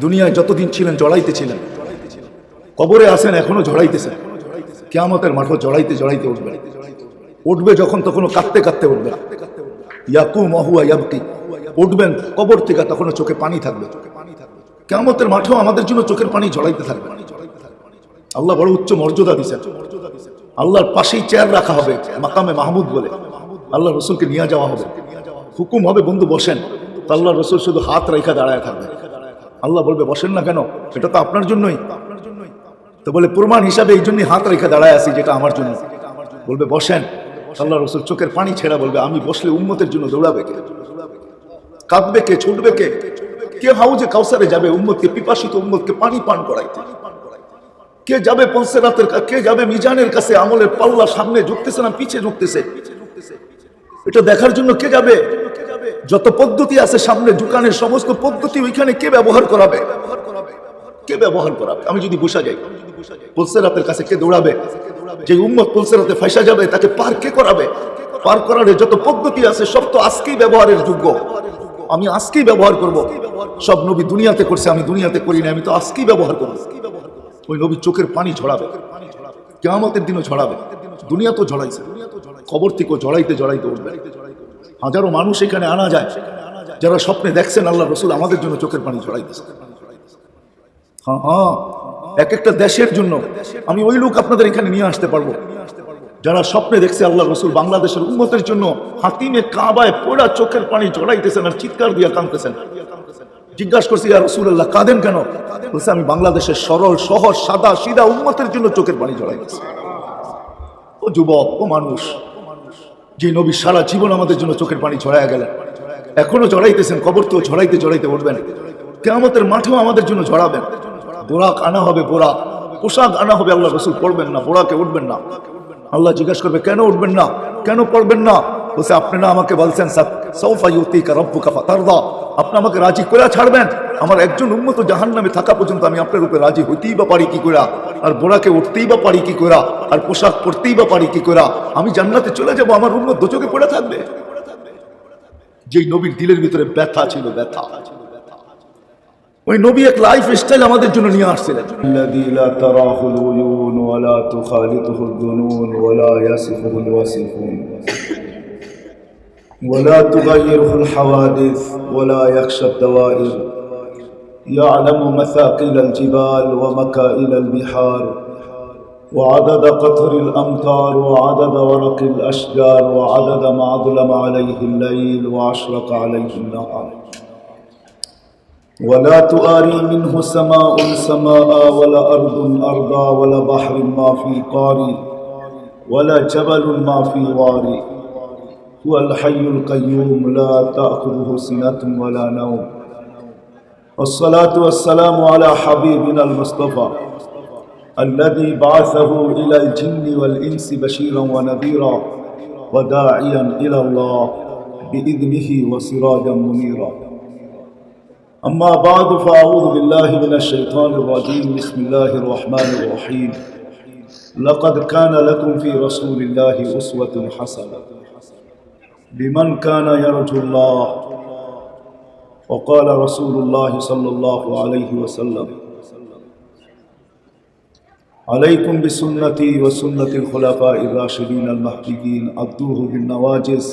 দুনিয়ায় যতদিন ছিলেন জড়াইতেছিলেন, কবরে আসেন এখনো জড়াইতেছেন, কিয়ামতের মাঠে জড়াইতে জড়াইতে উঠবেন। উঠবে যখন তখনও কাঁদতে কাঁদতে উঠবে। ইয়াকুম ওয়া ইয়াবকি, উঠবেন কবর থেকে তখনও চোখে পানি থাকবে। কিয়ামতের মাঠেও আমাদের জন্য চোখের পানি ঝরাইতে থাকবে। আল্লাহ বড় উচ্চ মর্যাদা দিয়েছেন। আল্লাহর পাশেই চেয়ার রাখা হবে, মাকামে মাহমুদ বলে। আল্লাহ রসুলকে নিয়ে যাওয়া হবে, হুকুম হবে বন্ধু বসেন, তো আল্লাহ রসুল শুধু হাত রেখা দাঁড়ায় থাকবে। আল্লাহ বলবে বসেন না কেন, এটা তো আপনার জন্যই। তো বলে প্রমাণ হিসাবে এই জন্যই হাত রেখা দাঁড়ায় আছি, যেটা আমার জন্য। বলবে বসেন, আল্লাহ রসুল চোখের পানি ছেড়া বলবে আমি বসলে উম্মতের জন্য দৌড়াবে কে, কাঁদবে কে, ছুটবে কে? কে হাউজে কাউসারে যাবে উম্মতকে, পিপাসিত উম্মতকে পানি পান করাইতে? কে যাবে পঞ্চরাতের, কে যাবে মিজানের কাছে? আমলের পাল্লা সামনে ঝুঁকতেছে না পিছে ঝুঁকতেছে, এটা দেখার জন্য কে যাবে? যত পদ্ধতি আছে সামনে ঝুঁকানের, সমস্ত পদ্ধতি ওইখানে কে ব্যবহার করাবে? কে ব্যবহার করাবে? আমি যদি বসা যাই পঞ্চরাতের কাছে, কে দৌড়াবে? যে উম্মত পঞ্চরাতে ফাঁসা যাবে তাকে পার কে করাবে? পার করার যত পদ্ধতি আছে সব তো আজকেই ব্যবহারের যোগ্য। আমি আজকেই ব্যবহার করব। সব নবী দুনিয়াতে করছে, আমি দুনিয়াতে করি না, আমি তো আজকেই ব্যবহার করব। ওই নবী চোখের পানি ঝরাবে, কিয়ামতের দিনও ঝরাবে। দুনিয়া তো ঝরাইছে, কবর থেকেও জড়াইতে জড়াইতে উঠবে। হাজারো মানুষ এখানে আনা যায় যারা স্বপ্নে দেখছেন আল্লাহ রসুল আমাদের জন্য চোখের পানি ঝরাইতেছে। হ্যাঁ হ্যাঁ, এক একটা দেশের জন্য আমি ওই লোক আপনাদের এখানে নিয়ে আসতে পারবো যারা স্বপ্নে দেখছে আল্লাহ রসুল বাংলাদেশের উম্মতের জন্য হাতিমে কাবায় পোড়া চোখের পানি ঝরাইতেছেন আর চিৎকার দিয়া কাঁদতেছেন। জিজ্ঞাসা করছি ইয়া রাসূলুল্লাহ কাঁদেন কেন? বলছে আমি বাংলাদেশের সরল সহজ সাদা সিধা উম্মতের জন্য চোখের পানি ঝরাইতেছি। ও যুবক, ও মানুষ, যে নবী সারা জীবন আমাদের জন্য চোখের পানি ঝরাইয়া গেলেন, এখনো ঝরাইতেছেন, কবর তো ঝরাইতে ঝরাইতে উঠবেন, কিয়ামতের মাঠেও আমাদের জন্য ঝরাবেন। বোরাক আনা হবে, বোরাক পোশাক আনা হবে। আল্লাহ রসুল পড়বেন না, বোরাকে উঠবেন না। আল্লাহ জিজ্ঞাসা করবে কেন উঠবেন না, কেন পড়বেন না? বলছে আপনি না আমাকে বলছেন সাউফা ইউতিকা রাব্বুকা ফাতারদা, আপনি আমাকে রাজি করে ছাড়বেন। আমার একজন উম্মত জাহান্নামে থাকা পর্যন্ত আমি আপনার উপরে রাজি হইতেই বা পারি কি করে, আর বোরাকে উঠতেই বা পারি কি করে, আর পোশাক পরতেই বা পারি কি করে? আমি জান্নাতে চলে যাব, আমার উম্মত দোজখে পড়ে থাকবে। যেই নবীর দিলের ভিতরে ব্যথা ছিল, ব্যথা, ওই নবী এক লাইফ স্টাইল আমাদের জন্য নিয়ে আসছিলেন। الذي لا تراه العيون ولا تخالطه الظنون ولا يصفه الواصفون ولا تغيره الحوادث ولا يخشى الدوائر يعلم مثاقيل الجبال ومكائل البحار وعدد قطر الأمطار وعدد ورق الأشجار وعدد ما أظلم عليه الليل وأشرق عليه النهار ولا تؤاري منه سماء سماء ولا أرض أرضا ولا بحر ما في قاري ولا جبل ما في واري هو الحي القيوم لا تأخذه سنة ولا نوم والصلاة والسلام على حبيبنا المصطفى الذي بعثه إلى الجن والإنس بشيرا ونذيرا وداعيا إلى الله بإذنه وسراجا منيرا أما بعد فأعوذ بالله من الشيطان الرجيم بسم الله الرحمن الرحيم لقد كان لكم في رسول الله أسوة حسنة لمن كان يرجو الله وقال رسول الله صلى الله عليه وسلم عليكم بسنتي وسنة الخلفاء الراشدين المهديين عضوه بالنواجذ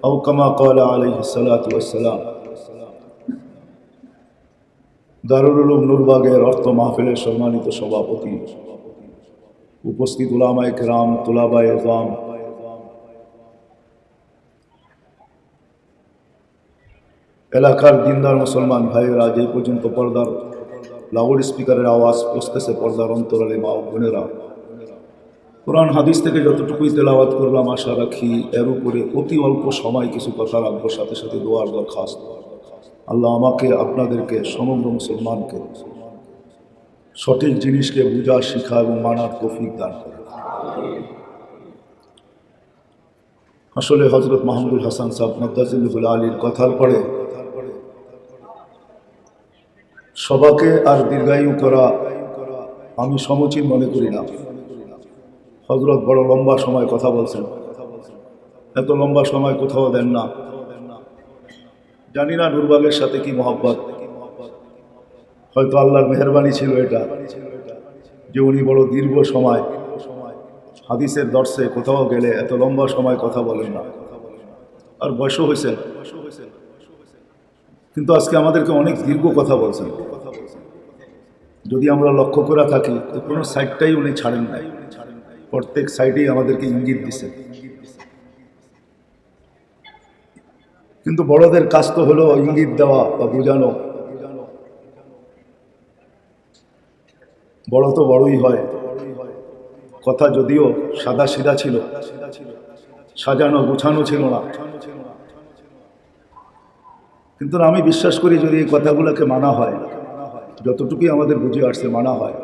أو كما قال عليه الصلاة والسلام। দারুল উলুম নূরবাগের অর্থ মাহফিলের সম্মানিত সভাপতি, উপস্থিত উলামায়ে কেরাম, তুলাবায়ে ইলজাম, এলাকার দিনদার মুসলমান ভাইয়েরা, যে পর্যন্ত পর্দার লাউড স্পিকারের আওয়াজ পৌঁছতেছে, পর্দার অন্তরালে মা ও বোনেরা, কোরআন হাদিস থেকে যতটুকুই তেলাওয়াত করলাম, আশা রাখি এর উপরে অতি অল্প সময় কিছু কথা রাখবো, সাথে সাথে দোয়ার দরখাস্ত। আল্লাহ আমাকে, আপনাদেরকে, সমগ্র মুসলমানকে সঠিক জিনিসকে বুঝা, শিখা এবং মানার তৌফিক দান করে। আসলে হযরত মাহমুদুল হাসান সাহেব মাদ্দাজিল্লুল আলীর কথার পরে সবাকে আর দীর্ঘায়ু করা আমি সমুচিত মনে করি না। হযরত বড় লম্বা সময় কথা বলছেন, এত লম্বা সময় কোথাও দেন না। জানি না নূরবাগের সাথে কি মহব্বত, হয়তো আল্লাহর মেহেরবানি ছিল এটা যে উনি বড় দীর্ঘ সময় হাদিসের দর্শে কোথাও গেলে এত লম্বা সময় কথা বলেন না, আর বয়সও হয়েছেন, কিন্তু আজকে আমাদেরকে অনেক দীর্ঘ কথা বলছেন। যদি আমরা লক্ষ্য করে থাকি তো কোনো সাইডটাই উনি ছাড়েন নাই, প্রত্যেক সাইডেই আমাদেরকে ইঙ্গিত দিচ্ছেন। কিন্তু বড়দের কাজ তো হলো ইঙ্গিত দেওয়া বা বোঝানো। বড় তো বড়ই হয়, কথা যদিও সাদা সিধা ছিল, সাজানো গোছানো ছিল না, কিন্তু আমি বিশ্বাস করি যদি এই কথাগুলোকে মানা হয়, যতটুকুই আমাদের বুঝে আসছে মানা হয়,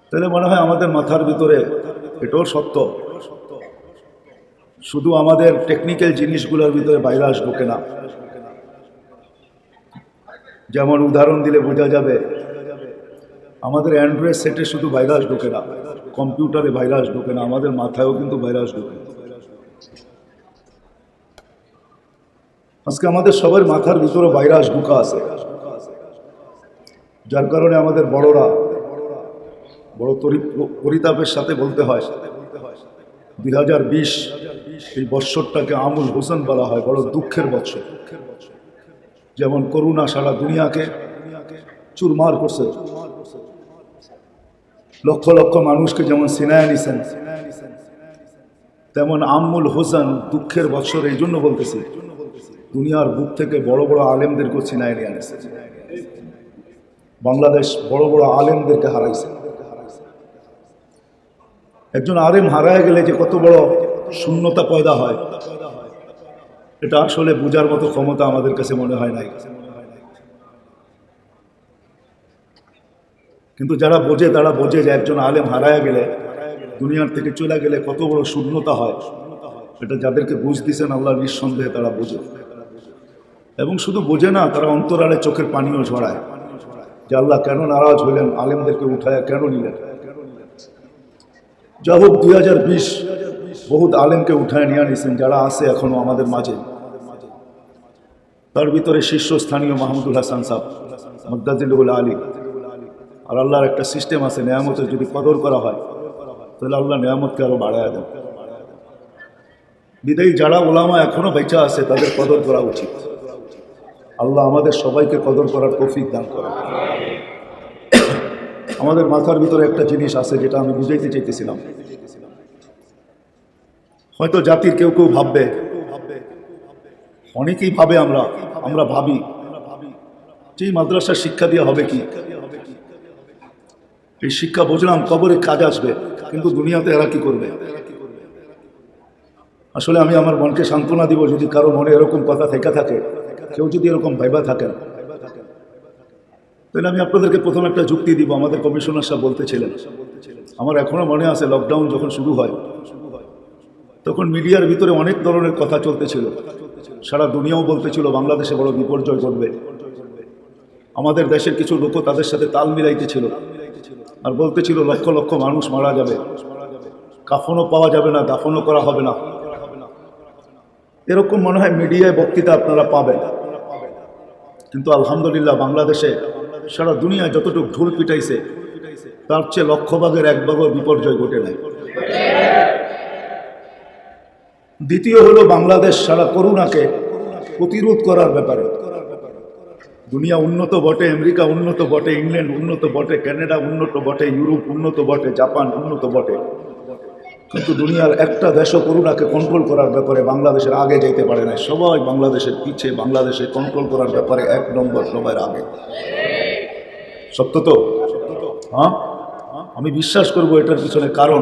তাহলে মনে হয় আমাদের মাথার ভিতরে এটাও সত্য, শুধু আমাদের টেকনিক্যাল জিনিসগুলোর ভিতরে ভাইরাস ঢোকে না। যেমন উদাহরণ দিলে বোঝা যাবে, আমাদের অ্যান্ড্রয়েড সেটে শুধু ভাইরাস ঢোকে না, কম্পিউটারে ভাইরাস ঢোকে না, আমাদের মাথায়ও কিন্তু ভাইরাস ঢোকে। আজকে আমাদের সবার মাথার ভিতরে ভাইরাস ঢোকা আছে, যার কারণে আমাদের বড়রা বড় পরিতাপের সাথে বলতে হয় 2020 এই বৎসরটাকে আমুল হোসেন বলা হয়, বড় দুঃখের বৎসর। যেমন করোনা সারা দুনিয়াকে চুরমার করছে, লক্ষ লক্ষ মানুষকে যেমন সিনায় নিছেন, তেমন আমুল হোসেন দুঃখের বৎসর। এই জন্য বলতেছি দুনিয়ার বুক থেকে বড় বড় আলেমদেরকে সিনায় নিয়ে আনেছে। বাংলাদেশ বড় বড় আলেমদেরকে হারাইছে। একজন আলেম হারায় গেলে যে কত বড় শূন্যতা পয়দা হয়, এটা আসলে বোঝার মতো ক্ষমতা আমাদের কাছে মনে হয় নাই। কিন্তু যারা বোঝে তারা বোঝে যে একজন আলেম হারায় গেলে, দুনিয়ার থেকে চলে গেলে কত বড় শূন্যতা হয়। এটা যাদেরকে বুঝ দিছেন আল্লাহ নিঃসন্দেহে তারা বোঝে, এবং শুধু বোঝে না, তারা অন্তরালে চোখের পানিও ঝরায় যে আল্লাহ কেন নারাজ হইলেন, আলেমদেরকে উঠায় কেন নিলেন। যা হোক 2020 বহুত আলেমকে উঠায় নিয়ে নিয়েছেন, যারা আছে এখনো আমাদের মাঝে। তার ভিতরে শীর্ষস্থানীয় মাহমুদুল হাসান সাহেব মুদ্দাজিলুল আলী। আর আল্লাহর একটা সিস্টেম আছে, নেয়ামতের যদি কদর করা হয় তাহলে আল্লাহ নেয়ামতকে আরো বাড়ায় দেন। বিদায়ী যারা ওলামা এখনো বেঁচে আছে তাদের কদর করা উচিত। আল্লাহ আমাদের সবাইকে কদর করার তৌফিক দান করেন। আমাদের মাথার ভিতরে একটা জিনিস আছে যেটা আমি বুঝাইতে চাইতেছিলাম। হয়তো জাতির কেউ কেউ ভাববে, অনেকেই ভাবে, আমরা ভাবি যে মাদ্রাসার শিক্ষা দিয়ে হবে কি, এই শিক্ষা বুঝলাম কবরে কাজ আসবে, কিন্তু দুনিয়াতে এরা কি করবে। আসলে আমি আমার মনকে সান্ত্বনা দিব, যদি কারো মনে এরকম কথা থেকে থাকে, কেউ যদি এরকম ভাইবা থাকেন, তাহলে আমি আপনাদেরকে প্রথম একটা যুক্তি দিব। আমাদের কমিশনার সাহেব বলতেছিলেন, আমার এখনো মনে আছে লকডাউন যখন শুরু হয় তখন মিডিয়ার ভিতরে অনেক ধরনের কথা চলতেছিল, সারা দুনিয়াও বলতেছিল বাংলাদেশে বড় বিপর্যয় ঘটবে। আমাদের দেশের কিছু লোক তাদের সাথে তাল মিলাইতেছিল আর বলতেছিল লক্ষ লক্ষ মানুষ মারা যাবে, কাফনও পাওয়া যাবে না, দাফনও করা হবে না। এরকম মনে হয় মিডিয়ায় বক্তৃতা আপনারা পাবেন। কিন্তু আলহামদুলিল্লাহ বাংলাদেশে সারা দুনিয়ায় যতটুকু ঢোল পিটাইছে তার চেয়ে লক্ষ ভাগের এক ভাগও বিপর্যয় ঘটে নাই। দ্বিতীয় হলো বাংলাদেশ সারা করোনাকে প্রতিরোধ করার ব্যাপারে দুনিয়া উন্নত বটে, আমেরিকা উন্নত বটে, ইংল্যান্ড উন্নত বটে, কানাডা উন্নত বটে, ইউরোপ উন্নত বটে, জাপান উন্নত বটে, কিন্তু দুনিয়ার একটা দেশও করোনাকে কন্ট্রোল করার ব্যাপারে বাংলাদেশের আগে যেতে পারে না। সবাই বাংলাদেশের পিছে, বাংলাদেশে কন্ট্রোল করার ব্যাপারে এক নম্বর, সবার আগে। সত্য তো? হ্যাঁ, আমি বিশ্বাস করব এটার পিছনে কারণ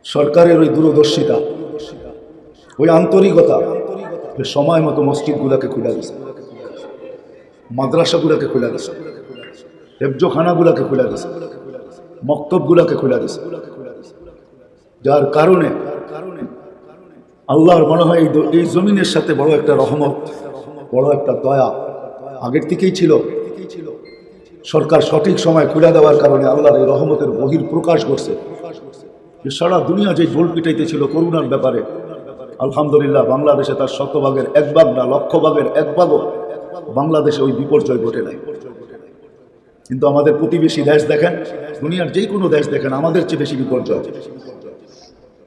সরকারের ওই দূরদর্শিতা, ওই আন্তরিকতা, সময় মতো মসজিদগুলোকে খুলে দিছে, মাদ্রাসাগুলোকে খুলে দিছে, হেফজোখানাগুলোকে খুলে দিছে, মক্তবগুলোকে খুলে দিছে, যার কারণে আল্লাহর মনে হয় এই জমিনের সাথে বড় একটা রহমত, বড় একটা দয়া আগের থেকেই ছিল। সরকার সঠিক সময় খুলে দেওয়ার কারণে আল্লাহর এই রহমতের বহির প্রকাশ করছে। সারা দুনিয়া যে ঢোল পিটাইতেছিল করোনার ব্যাপারে, আলহামদুলিল্লাহ বাংলাদেশে তার শতভাগের এক ভাগ না, লক্ষ ভাগের এক ভাগও বাংলাদেশে ওই বিপর্যয় ঘটে নাই। কিন্তু আমাদের প্রতিবেশী দেশ দেখেন, দুনিয়ার যে কোনো দেশ দেখেন, আমাদের চেয়ে বেশি বিপর্যয়।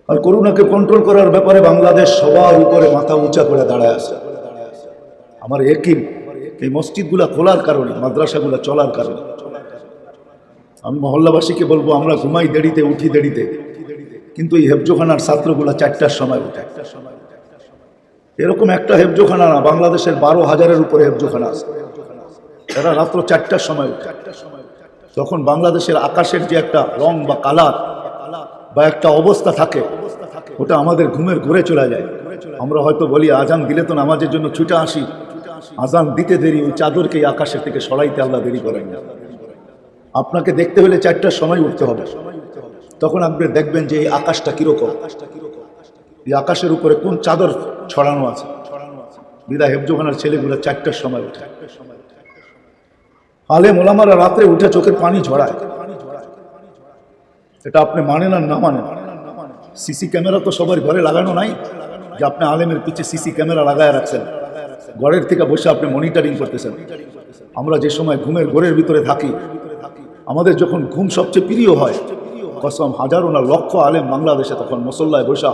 আর করোনাকে কন্ট্রোল করার ব্যাপারে বাংলাদেশ সবার উপরে মাথা উঁচা করে দাঁড়ায় আছে। আমার একিন এই মসজিদগুলা খোলার কারণে, মাদ্রাসাগুলা চলার কারণে। আমি মহল্লাবাসীকে বলবো, আমরা ঘুমাই দেরিতে, উঠি দেরিতে, কিন্তু এই হেফজোখানার ছাত্রগুলা 4টার সময় উঠে। এরকম একটা হেফজোখানা না, বাংলাদেশের 12,000-এর উপরে হেফজোখানা আছে। এরা রাত্র 4টার সময় উঠে। তখন বাংলাদেশের আকাশের যে একটা রং বা কালার বা একটা অবস্থা থাকে, ওটা আমাদের ঘুমের ঘুরে চলে যায়। আমরা হয়তো বলি আজান দিলে তো নামাজের জন্য ছুটে আসি, আজান দিতে দেরি, ওই চাদরকে আকাশের থেকে সরাইতে আল্লাহ দেরি করেন না। আপনাকে দেখতে হলে 4টার সময় উঠতে হবে। তখন আপনি দেখবেন যে এই আকাশটা কিরকম, এই আকাশের উপরে কোন চাদর ছড়ানো আছে। বিদায় হেফজোখানার ছেলেগুলো 4টার সময় উঠে। আলেম ওলামারা রাত্রে উঠে চোখের পানি ঝরায়। এটা আপনি মানেন আর না মানেন। সিসি ক্যামেরা তো সবার ঘরে লাগানো নাই যে আপনি আলেমের পিছে সিসি ক্যামেরা লাগায় রাখছেন, ঘরের থেকে বসে আপনি মনিটরিং করতেছেন। আমরা যে সময় ঘুমের ঘরের ভিতরে থাকি, আমাদের যখন ঘুম সবচেয়ে প্রিয় হয়, কসম হাজারো না লক্ষ আলেম বাংলাদেশে তখন মুসল্লায় বসা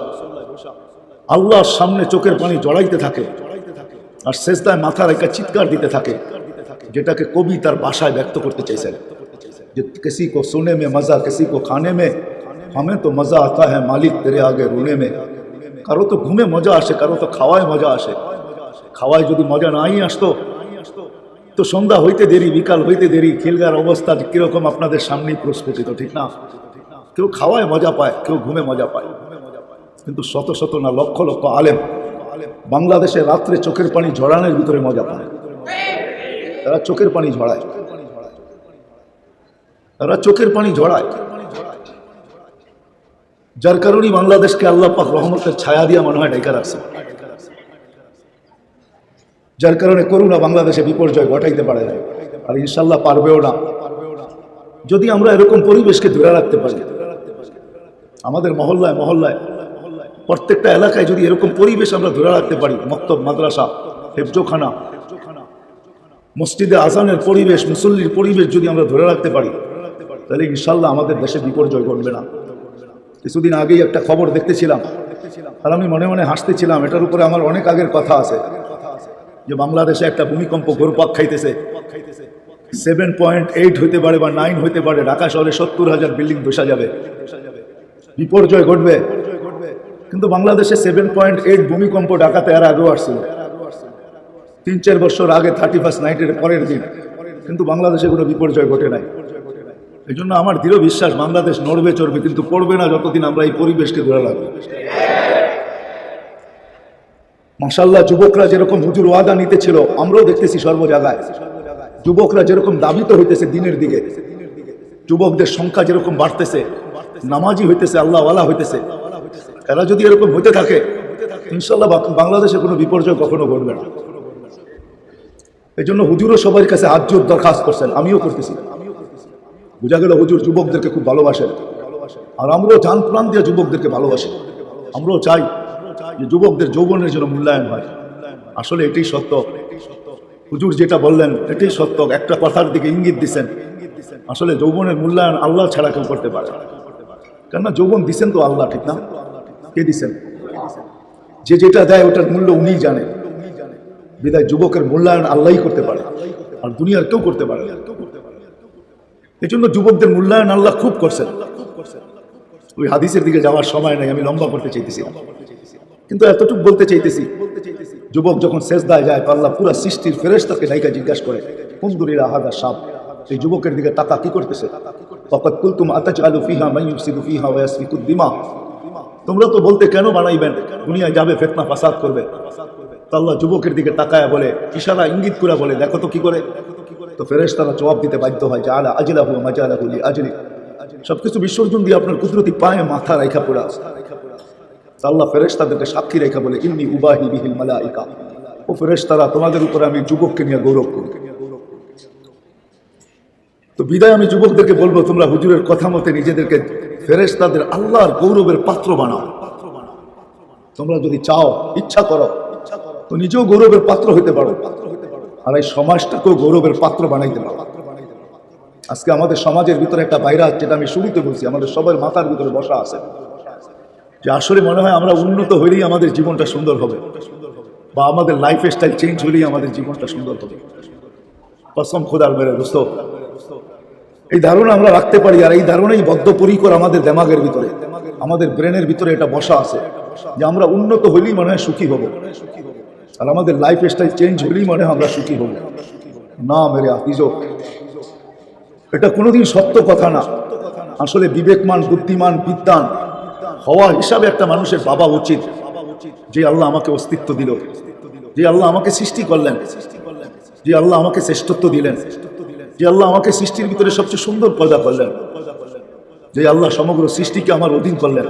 আল্লাহর সামনে চোখের পানি জড়াইতে থাকে আর সেজদায় মাথা রেখে চিৎকার দিতে থাকে, যেটাকে কবি তার ভাষায় ব্যক্ত করতে চাইছেন যে কিসি কো সুনে মে মজা, কিসি কো খানে মে, हमें तो मजा आता है मालिक तेरे आगे रोने में। কারো তো ঘুমে মজা আসে, কারো তো খাওয়ায় মজা আসে। খাওয়ায় যদি মজা নাই আসতো তো সন্ধ্যা হইতে দেরি, বিকাল হইতে দেরি, খিলগার অবস্থা কিরকম আপনাদের সামনেই প্রস্ফুটিত, ঠিক না? কেউ খাওয়ায় মজা পায়, কেউ ঘুমে মজা পায়। কিন্তু শত শত না লক্ষ লক্ষ আলেম বাংলাদেশে রাত্রে চোখের পানি ঝরানোর ভিতরে মজা পায়। তারা চোখের পানি ঝরায়, তারা চোখের পানি ঝরায়। যার কারণেই বাংলাদেশকে আল্লাহ পাক রহমতের ছায়া দিয়া মনে হয় ঢেকে রাখছে। যার কারণে করোনা বাংলাদেশে বিপর্যয় ঘটাইতে পারে না, আর ইনশাল্লাহ পারবেও না, যদি আমরা এরকম পরিবেশকে ধরে রাখতে পারি। আমাদের মহল্লায় মহল্লায় প্রত্যেকটা এলাকায় যদি এরকম পরিবেশ আমরা ধরে রাখতে পারি, মক্তব, মাদ্রাসা, হেফজোখানা, মসজিদে আজানের পরিবেশ, মুসল্লির পরিবেশ যদি আমরা ধরে রাখতে পারি, তাহলে ইনশাল্লাহ আমাদের দেশে বিপর্যয় ঘটবে না। কিছুদিন আগেই একটা খবর দেখতেছিলাম, আর আমি মনে মনে হাসতেছিলাম। এটার উপরে আমার অনেক আগের কথা আছে যে বাংলাদেশে একটা ভূমিকম্প ঘুরপাক খাইতেছে। 7.8 হইতে পারে বা 9 হইতে পারে। ঢাকা শহরে 70,000 বিল্ডিং ধসে যাবে, বিপর্যয় ঘটবে। কিন্তু বাংলাদেশে 7.8 ভূমিকম্প ঢাকাতে আর আগেও আসছিল 3-4 বছর আগে, 31st নাইটের পরের দিন। কিন্তু বাংলাদেশে কোনো বিপর্যয় ঘটে নাই। এই জন্য আমার দৃঢ় বিশ্বাস বাংলাদেশ নড়বে চড়বে, কিন্তু পড়বে না যতদিন আমরা এই পরিবেশকে ধরে রাখবো। মাশাআল্লাহ, যুবকরা যেরকম হুজুর ওয়াদা নিতেছিল, আমরাও দেখতেছি সর্ব জায়গায় যুবকরা যেরকম দাবিত হইতেছে দিনের দিকে, যুবকদের সংখ্যা যেরকম বাড়তেছে, নামাজি হইতেছে, আল্লাহওয়ালা হইতেছে। এরা যদি এরকম হইতে থাকে, ইনশাল্লাহ বাংলাদেশে কোনো বিপর্যয় কখনো ঘটবে না। এই জন্য হুজুরও সবার কাছে হাত জোর দরখাস্ত করছেন, আমিও করতেছি। বোঝা গেল হুজুর যুবকদেরকে খুব ভালোবাসেন, আর আমরাও জান প্রাণ দিয়ে যুবকদেরকে ভালোবাসি। আমরাও চাই যে যুবকদের যৌবনের জন্য মূল্যায়ন হয়। আসলে এটাই সত্য, হুজুর যেটা বললেন এটাই সত্য। একটা কথার দিকে ইঙ্গিত দিচ্ছেন, আসলে যৌবনের মূল্যায়ন আল্লাহ ছাড়া কেউ করতে পারে না। কেননা যৌবন দিচ্ছেন তো আল্লাহ, ঠিক না? কে দিচ্ছেন? যে যেটা দেয় ওটার মূল্য উনিই জানেন। বিদায় যুবকের মূল্যায়ন আল্লাহই করতে পারে, আর দুনিয়ার কেউ করতে পারে না। এই জন্য যুবকদের মূল্যায়ন আল্লাহ খুব করছেন। ওই হাদিসের দিকে যাওয়ার সময় নাই, আমি লম্বা করতে চাইতেছি, কিন্তু এতটুকু বলতে চাইতেছি, যুবক যখন সেজদায় যায়, আল্লাহ পুরা সৃষ্টির ফেরেশতাকে ডাইকা জিজ্ঞাসা করে, কুনদুরিলা হাদা সাব, এই যুবকের দিকে তাকা কি করতেছে? ফাকাত কুলতুম আতাজআলু ফিহা মান ইউফসিদু ফিহা ওয়া ইয়াসফিকুদ দিমা, তোমরা তো বলতে কেন বানাইবেন, দুনিয়ায় যাবে ফিতনা ফাসাদ করবে। তো আল্লাহ যুবকের দিকে তাকায়া বলে, ইশারা ইঙ্গিত করে বলে, দেখো তো কি করে। তো ফেরেশতারা জবাব দিতে বাধ্য হয়, জাআলা আজলাহু মাজালাহু লিআজলি, সবকিছু বিসর্জন দিয়ে আপনার কুদরতি পায়ে মাথা রাখা পড়ে আছে। আল্লাহ ফেরেশতাদেরকে সাক্ষী রেখা বলে, ইন্নী উবাহি বিহিল মালাইকা, ও ফেরেশতারা তোমাদের উপরে আমি যুবককে নিয়ে গৌরব করি। তো বিদায় আমি যুবকদেরকে বলবো, তোমরা হুজুরের কথা মতে নিজেদেরকে ফেরেশতাদের আল্লাহর গৌরবের পাত্র বানাও। তোমরা যদি চাও, ইচ্ছা করো, তো নিজেও গৌরবের পাত্র হইতে পারো। আর এই সমাজটাকেও গৌরবের পাত্র বানাইতে পারবো। আজকে আমাদের সমাজের ভিতরে একটা ভাইরাস, যেটা আমি শুরুতে বলছি, আমাদের সবার মাথার ভিতরে বসা আছে, যে আসলে মনে হয় আমরা উন্নত হইলেই আমাদের জীবনটা সুন্দর হবে, বা আমাদের লাইফ স্টাইল চেঞ্জ হইলেই আমাদের জীবনটা সুন্দর হবে। কসম খোদার মেরে দোস্ত, এই ধারণা আমরা রাখতে পারি, আর এই ধারণাই বদ্ধপরিকর আমাদের দেমাগের ভিতরে, আমাদের ব্রেনের ভিতরে এটা বসা আছে যে আমরা উন্নত হইলেই মনে হয় সুখী হব, আর আমাদের লাইফ স্টাইল চেঞ্জ হইলেই মনে হয় আমরা সুখী হব। না মেরে আতিজো, এটা কোনোদিন সত্য কথা না। আসলে বিবেকমান, বুদ্ধিমান, বিদ্বান হওয়া হিসাবে একটা মানুষের ভাবা উচিত যে আল্লাহ আমাকে অস্তিত্ব দিল, যে আল্লাহ আমাকে সৃষ্টি করলেন, যে আল্লাহ আমাকে শ্রেষ্ঠত্ব দিলেন, যে আল্লাহ আমাকে সৃষ্টির ভিতরে সবচেয়ে সুন্দর পয়দা করলেন, যে আল্লাহ সমগ্র সৃষ্টিকে আমার অধীন করলেন,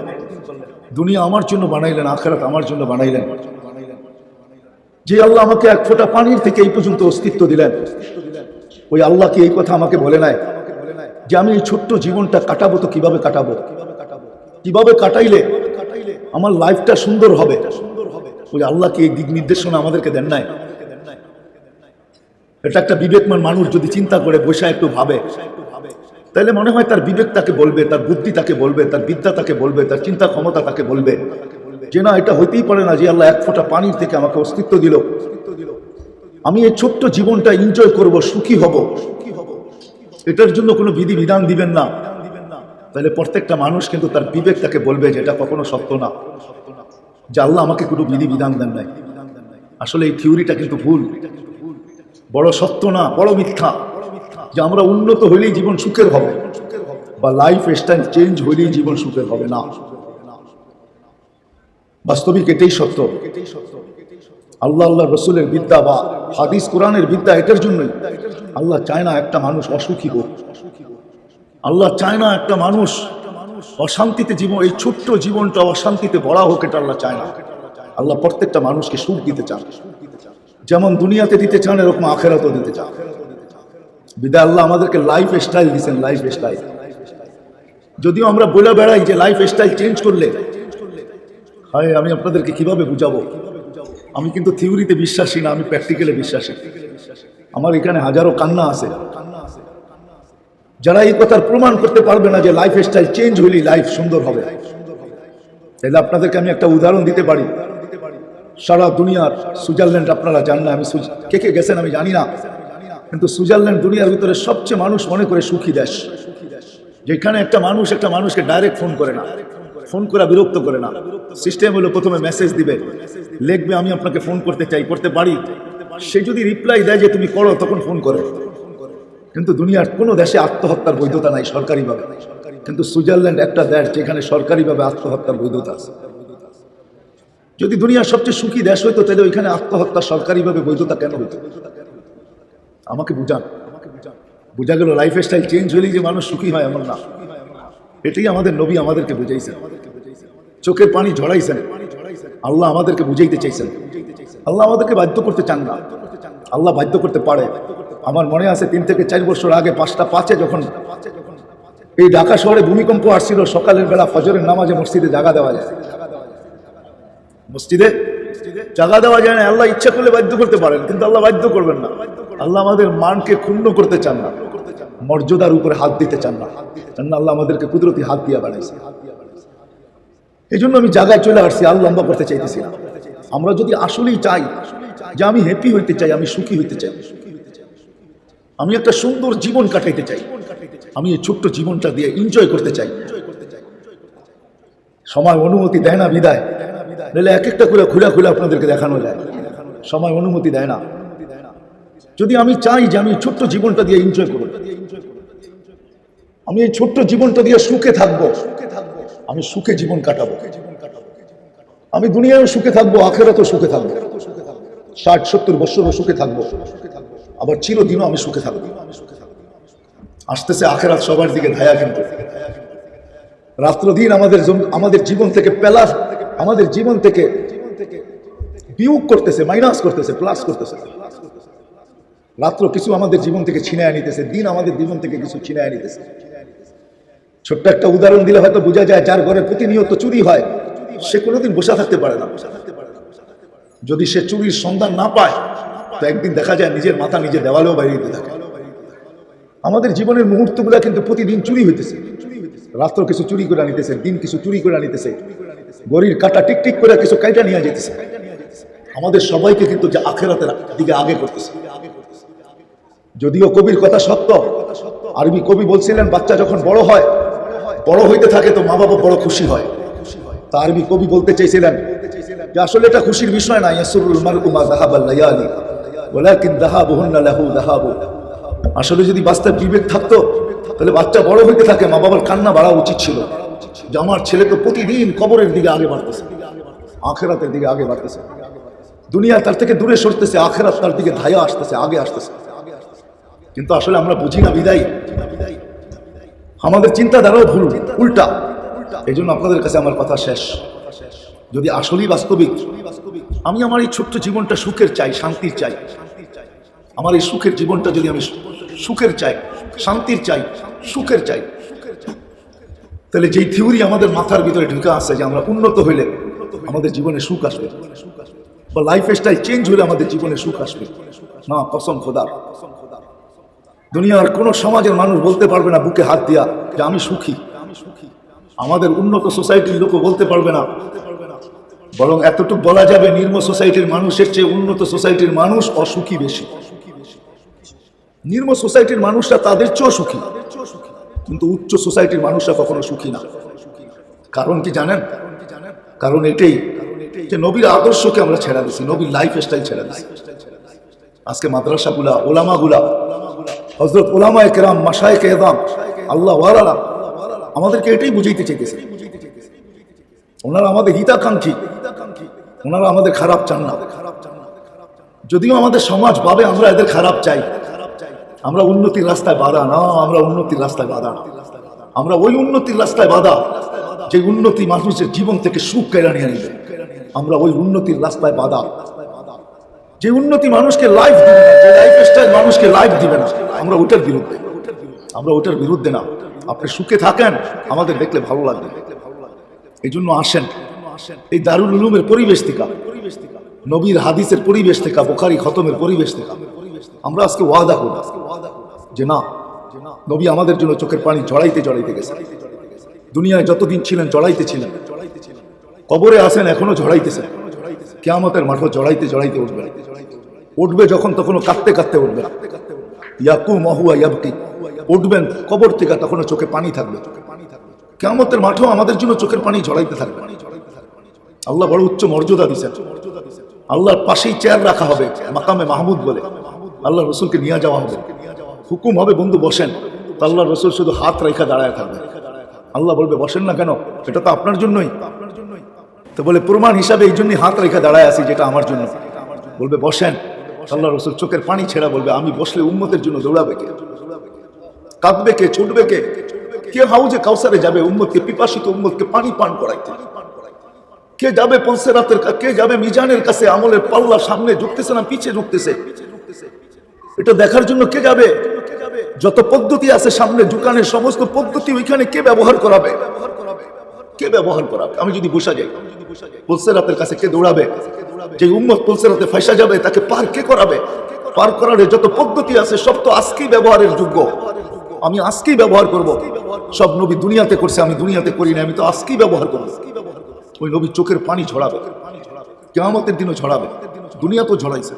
দুনিয়া আমার জন্য বানাইলেন, আখিরাত আমার জন্য বানাইলেন, যে আল্লাহ আমাকে এক ফোঁটা পানির থেকে এই পর্যন্ত অস্তিত্ব দিলেন, ওই আল্লাহ কি এই কথা আমাকে বলে নাই যে আমি এই ছোট্ট জীবনটা কাটাবো? তো কিভাবে কাটাবো, কিভাবে কাটাইলে আমার লাইফটা সুন্দর হবে? ওই আল্লাহ কি এই দিক নির্দেশনা আমাদেরকে দেন নাই? এটা একটা বিবেকমান মানুষ যদি চিন্তা করে, বসে একটু ভাবে, তাহলে মনে হয় তার বিবেক তাকে বলবে, তার বুদ্ধি তাকে বলবে, তার বিদ্যা তাকে বলবে, তার চিন্তা ক্ষমতা তাকে বলবে যে না, এটা হইতেই পারে না যে আল্লাহ এক ফোঁটা পানির থেকে আমাকে অস্তিত্ব দিল, আমি এই ছোট্ট জীবনটা এনজয় করব, সুখী হব, এটার জন্য কোনো বিধি বিধান দিবেন না। তাহলে প্রত্যেকটা মানুষ কিন্তু তার বিবেক তাকে বলবে যে এটা কখনো সত্য না, যে আল্লাহ আমাকে কোনো বিধি বিধান দেন নাই। আসলে এই থিওরিটা কিন্তু ভুল, বড় সত্য না, বড় মিথ্যা, যে আমরা উন্নত হইলেই জীবন সুখের হবে, বা লাইফ স্টাইল চেঞ্জ হইলেই জীবন সুখের হবে না। বাস্তবিক এটাই সত্য। আল্লাহ আল্লাহ রসুলের বিদ্যা বা হাদিস কোরআনের বিদ্যা এটার জন্যই। আল্লাহ চায় না একটা মানুষ অসুখী হোক, আল্লাহ চায় না একটা মানুষ অশান্তিতে জীবন, এই ছোট্ট জীবনটা অশান্তিতে ভরা হোক, এটা আল্লাহ চায় না। আল্লাহ প্রত্যেকটা মানুষকে সুখ দিতে চান, যেমন দুনিয়াতে দিতে চান এরকম আখেরাতেও দিতে চান। বিদায় আল্লাহ আমাদেরকে লাইফ স্টাইল দিচ্ছেন, লাইফ স্টাইল। যদিও আমরা বলে বেড়াই যে লাইফ স্টাইল চেঞ্জ করলে হয়, আমি আপনাদেরকে কিভাবে বুঝাবো? আমি কিন্তু থিওরিতে বিশ্বাসী না, আমি প্র্যাকটিক্যালে বিশ্বাসী। আমার এখানে হাজারো কান্না আছে যারা এই কথার প্রমাণ করতে পারবে না যে লাইফ স্টাইল চেঞ্জ হইলেই লাইফ সুন্দর হবে। তাহলে আপনাদেরকে আমি একটা উদাহরণ দিতে পারি। সারা দুনিয়ার সুইজারল্যান্ড আপনারা জান না, আমি কে কে গেছেন আমি জানি না, কিন্তু সুইজারল্যান্ড দুনিয়ার ভিতরে সবচেয়ে মানুষ মনে করে সুখী দেশ, যেখানে একটা মানুষ একটা মানুষকে ডাইরেক্ট ফোন করে না, ফোন করা বিরক্ত করে না। সিস্টেম হলো প্রথমে মেসেজ দিবে, লিখবে আমি আপনাকে ফোন করতে চাই, করতে পারি, সে যদি রিপ্লাই দেয় যে তুমি করো, তখন ফোন করে। কিন্তু দুনিয়ার কোনো দেশে আত্মহত্যার বৈধতা নাই সরকারিভাবে, কিন্তু সুইজারল্যান্ড একটা দেশ যেখানে সরকারিভাবে আত্মহত্যার বৈধতা আছে। যদি দুনিয়ার সবচেয়ে সুখী দেশ হইতো, তাহলে ওইখানে আত্মহত্যা সরকারিভাবে বৈধতা কেন হইতো? আমাকে বুঝান। বোঝা গেল লাইফ স্টাইল চেঞ্জ হলেই যে মানুষ সুখী হয় এমন না। এটাই আমাদের নবী আমাদেরকে বুঝাইছেন, চোখের পানি ঝরাইছেন, আল্লাহ আমাদেরকে বুঝাইতে চাইছেন। আল্লাহ আমাদেরকে বাধ্য করতে চান না, আল্লাহ বাধ্য করতে পারে। আমার মনে আছে 3 থেকে 4 বছর আগে 5টা 5-এ যখন এই ঢাকা শহরে ভূমিকম্প আসছিল, সকালের বেলা ফজরের নামাজে মসজিদে জাগা দেওয়া যায়, মসজিদে জাগা দেওয়া যায় না। আল্লাহ ইচ্ছা করলে বাধ্য করতে পারেন, কিন্তু আল্লাহ বাধ্য করবেন না। আল্লাহ আমাদের মানকে ক্ষুণ্ণ করতে চান না, মর্যাদার উপরে হাত দিতে চান না। আল্লাহ আমাদেরকে কুদরতি হাত দিয়া বানাইছে। এই জন্য আমি জায়গায় চলে আসছি, আর লম্বা করতে চাইতেছি না। আমরা যদি আসলেই চাই যে আমি হ্যাপি হইতে চাই, আমি সুখী হইতে চাই, আমি একটা সুন্দর জীবন কাটাইতে চাই, আমি এই ছোট্ট জীবনটা দিয়ে এনজয় করতে চাই, সময় অনুমতি দেয় না বিদায়, নাহলে এক একটা করে খুলে খুলে আপনাদেরকে দেখানো যায়, সময় অনুমতি দেয় না। যদি আমি চাই যে আমি ছোট্ট জীবনটা দিয়ে এনজয় করব, আমি এই ছোট্ট জীবনটা দিয়ে সুখে থাকবো, আমি সুখে জীবন কাটাবো, আমি দুনিয়ায় সুখে থাকবো, আখেরাতেও সুখে থাকবো, 60-70 বছরও সুখে থাকবো, আবার চিরদিনও আমি সুখে থাকবো। আসতেছে আখেরাত সবার দিকে ধায়া, কিন্তু রাত্র দিন আমাদের জীবন থেকে পেলাস, আমাদের জীবন থেকে বিয়োগ করতেছে, মাইনাস করতেছে, প্লাস করতেছে। রাত্র কিছু আমাদের জীবন থেকে ছিনায় নিতেছে, দিন আমাদের জীবন থেকে কিছু ছিনায় নিতেছে। ছোট্ট একটা উদাহরণ দিলে হয়তো বোঝা যায়, যার ঘরে প্রতিনিয়ত চুরি হয় সে কোনোদিন বসে থাকতে পারে না। যদি সে চুরির সন্ধান না পায়, একদিন দেখা যায় নিজের মাথা নিজে দেওয়ালেও বাইরে দিতে থাকে। আমাদের জীবনের মুহূর্তগুলা কিন্তু প্রতিদিন চুরি হইতেছে। রাত্র কিছু চুরি করে আনিতেছে, দিন কিছু চুরি করে আনিতেছে, গড়ির কাটা টিকটিক করে কিছু কাইটা নিয়ে যেতেছে। আমাদের সবাইকে কিন্তু যে আখেরাতের দিকে আগে করতেছে। যদিও কবির কথা সত্য, আরবি কবি বলছিলেন বাচ্চা যখন বড় হয়, বড় হইতে থাকে তো মা বাবা বড় খুশি হয়। তা আরবি কবি বলতে চাইছিলেন যে আসলে এটা খুশির বিষয় না, ইয়াসুরুল মারউ মা যাহাবাল লায়ালি ওয়ালাকিন যাহাবুহুন্না লাহু যাহাবু। আসলে যদি বাস্তব বিবেক থাকতো তাহলে বাচ্চা বড় হইতে থাকে মা বাবার কান্না বাড়া উচিত ছিল যে আমার ছেলে তো প্রতিদিন কবরের দিকে আগে বাড়তেছে, আখেরাতের দিকে আগে বাড়তেছে। দুনিয়া তার থেকে দূরে সরতেছে, আখেরাত তার দিকে ধায়া আসতেছে, আগে আসতেছে। কিন্তু আসলে আমরা বুঝি না বিদায়, আমাদের চিন্তাধারাও ভুল, উল্টা। এই জন্য আপনাদের কাছে আমার কথা শেষ, যদি আসলেই বাস্তবিক আমি আমার এই ছোট্ট জীবনটা সুখের চাই, শান্তির চাই, আমার এই সুখের জীবনটা যদি আমি সুখের চাই, শান্তির চাই, সুখের চাই, তাহলে যেই থিওরি আমাদের মাথার ভিতরে ঢুকে আসছে যে আমরা উন্নত হইলে আমাদের জীবনে সুখ আসবে, বা লাইফ স্টাইল চেঞ্জ হলে আমাদের জীবনে সুখ আসবে, না, কসম খোদার। দুনিয়ার কোন সমাজের মানুষ বলতে পারবে না বুকে হাত দিয়া যে আমি সুখী। আমাদের উন্নত সোসাইটির লোকও বলতে পারবে না, বরং এতটুকু বলা যাবে নিম্ন সোসাইটির মানুষের চেয়ে উন্নত সোসাইটির মানুষ অসুখী বেশি। নিম্ন সোসাইটির মানুষরা তাদের চেয়েও সুখী, কিন্তু উচ্চ সোসাইটির মানুষরা কখনো সুখী না। কারণ কি জানেন? কারণ এটাই যে নবীর আদর্শকে আমরা ছেড়ে দিচ্ছি, নবীর লাইফ স্টাইল ছেড়ে দিচ্ছি। আজকে মাদ্রাসাগুলা, ওলামাগুলা, হযরত ওলামায়ে কেরাম, মাশায়েখে এযাম, আল্লাহ ওয়ালারা আমাদেরকে এটাই বুঝাইতে চাইতেছে। ওনারা আমাদের হিতাকাঙ্ক্ষী, ওনারা আমাদের খারাপ চান না। যদিও আমাদের সমাজ ভাবে আমরা এদের খারাপ চাই, আমরা উন্নতির রাস্তায় বাধা না, আমরা উন্নতির রাস্তায় বাধা না, আমরা ওই উন্নতির রাস্তায় বাধা যে উন্নতি মানুষের জীবন থেকে সুখ কেড়ে নিয়ে নিবে। আমরা ওই উন্নতির রাস্তায় বাধা যে উন্নতি মানুষকে লাইফ দিবে না, যে লাইফ স্টাইল মানুষকে লাইফ দিবে না, আমরা ওটার বিরুদ্ধে, আমরা ওটার বিরুদ্ধে না। আপনি সুখে থাকেন, আমাদের দেখলে ভালো লাগবে। এই জন্য আসেন এই দারুল উলুমের পরিবেশ থেকে, নবীর হাদিসের পরিবেশ থেকে, বুখারী খতমের পরিবেশ থেকে আমরা আজকে ওয়াদা করব যে না, নবী আমাদের জন্য চোখের পানি জড়াইতে জড়াইতে গেছে। দুনিয়ায় যতদিন ছিলেন জড়াইতে ছিলেন, কবরে আসেন এখনো জড়াইতেছেন, কিয়ামতের মাঠে জড়াইতে জড়াইতে উঠবে। উঠবে যখন তখনও কাঁদতে কাঁদতে উঠবে। ইয়াকুম ওয়া ইয়াবকি, উঠবেন কবর থেকে তখনও চোখে পানি থাকবে। কিয়ামতের মাঠেও আমাদের জন্য চোখের পানি ঝরাইতে থাকবে। আল্লাহ বড় উচ্চ মর্যাদা দিয়েছেন। আল্লাহর পাশেই চেয়ার রাখা হবে, মাকামে মাহমুদ বলে। আল্লাহ রসুলকে নিয়ে যাওয়া হবে, হুকুম হবে বন্ধু বসেন, তো আল্লাহ রসুল শুধু হাত রেখা দাঁড়ায় থাকবে। আল্লাহ বলবে বসেন না কেন? এটা তো আপনার জন্যই। তো বলে প্রমাণ হিসাবে এই জন্যই হাত রেখা দাঁড়ায় আছি, যেটা আমার জন্য। বলবে বসেন, আল্লাহ রসুল চোখের পানি ছেড়া বলবে আমি বসলে উম্মতের জন্য দৌড়াবে কে, কাঁদবে কে, ছুটবে কে? কে হাউজে কাউসারে যাবে উম্মতকে, পিপাসিত উম্মতকে পানি পান করাইতে? কে যাবে পলসেরাতের, কে যাবে মিজানের কাছে? আমলের পাল্লা সামনে ঝুঁকতেছে না পিছে ঝুঁকতেছে, এটা দেখার জন্য কে যাবে? যত পদ্ধতি আছে সামনে ঝুঁকানের, সমস্ত পদ্ধতি ওইখানে কে ব্যবহার করাবে? কে ব্যবহার করাবে? আমি যদি বসা যাই পলসেরাতের কাছে, কে দৌড়াবে? যে উম্মত পলসেরাতে ফাঁসা যাবে তাকে পার কে করাবে? পার করার যত পদ্ধতি আছে সব তো আজকেই ব্যবহারের যোগ্য। আমি আজকেই ব্যবহার করব। সব নবী দুনিয়াতে করছে, আমি দুনিয়াতে করি না, আমি তো আজকেই ব্যবহার করব। ওই নবী চোখের পানি ঝরাবে, কিয়ামতের দিনও ঝরাবে। দুনিয়া তো ঝরাইছে,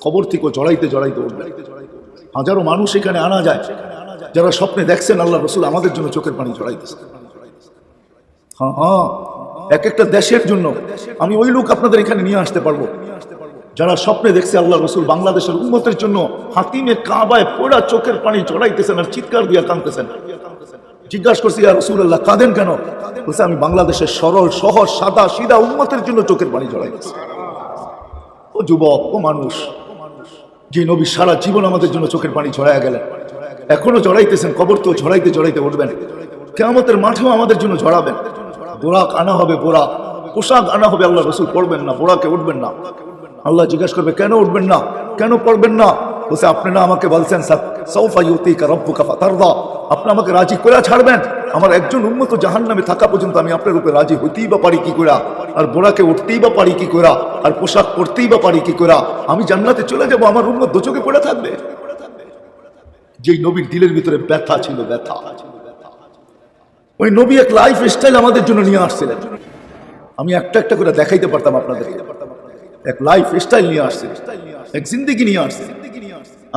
কবর থেকেও জড়াইতে জড়াইতে উঠবে। হাজারো মানুষ এখানে আনা যায় যারা স্বপ্নে দেখছেন আল্লাহ রসুল আমাদের জন্য চোখের পানি ঝরাইতেছে। হ্যাঁ, এক একটা দেশের জন্য আমি ওই লোক আপনাদের এখানে নিয়ে আসতে পারবো যারা স্বপ্নে দেখছে আল্লাহ রসুল বাংলাদেশের উম্মতের জন্য হাতিমে কাবায় পোড়া চোখের পানি ঝরাইতেছেন আর চিৎকার দিয়া কাঁদতেছেন। জিজ্ঞাসা করছি ইয়া রাসূলুল্লাহ কাঁদেন কেন? বলছে আমি বাংলাদেশের সরল সহজ সাদা সিধা উম্মতের জন্য চোখের পানি ঝরাইতেছি। ও যুবক, ও মানুষ, যে নবী সারা জীবন আমাদের জন্য চোখের পানি ঝরাইয়া গেলেন, এখনো ঝরাইতেছেন, কবর তো ঝরাইতে ঝরাইতে উঠবেন, কিয়ামতের মাঠেও আমাদের জন্য ঝরাবেন। বোরাক আনা হবে, বোরাক পোশাক আনা হবে। আল্লাহ রসুল পড়বেন না, বোরাকে উঠবেন না। আল্লাহ জিজ্ঞাসা করবে কেন উঠবেন না, কেন পড়বেন না? বলছে আপনি না আমাকে বলছেন সাউফা ইউতিকা রাব্বুকা ফাতারদা, আপনি আমাকে রাজি করে ছাড়বেন। আমার একজন উম্মত জাহান্নামে থাকা পর্যন্ত আমি আপনার উপরে রাজি হইতেই বা পারি কি করে, আর বোরাকে উঠতেই বা পারি কি করে, আর পোশাক পরতেই বা পারি কি করে, আমি জান্নাতে চলে যাব, আমার উম্মত দোজখে পড়ে থাকবে। যেই নবীর দিলের ভিতরে ব্যথা ছিল, ব্যথা, ওই নবী এক লাইফ স্টাইল আমাদের জন্য নিয়ে আসছিলেন। আমি একটা একটা করে দেখাইতে পারতাম আপনাদের, এক লাইফ স্টাইল নিয়ে আসছে, এক জিন্দেগি নিয়ে আসছে।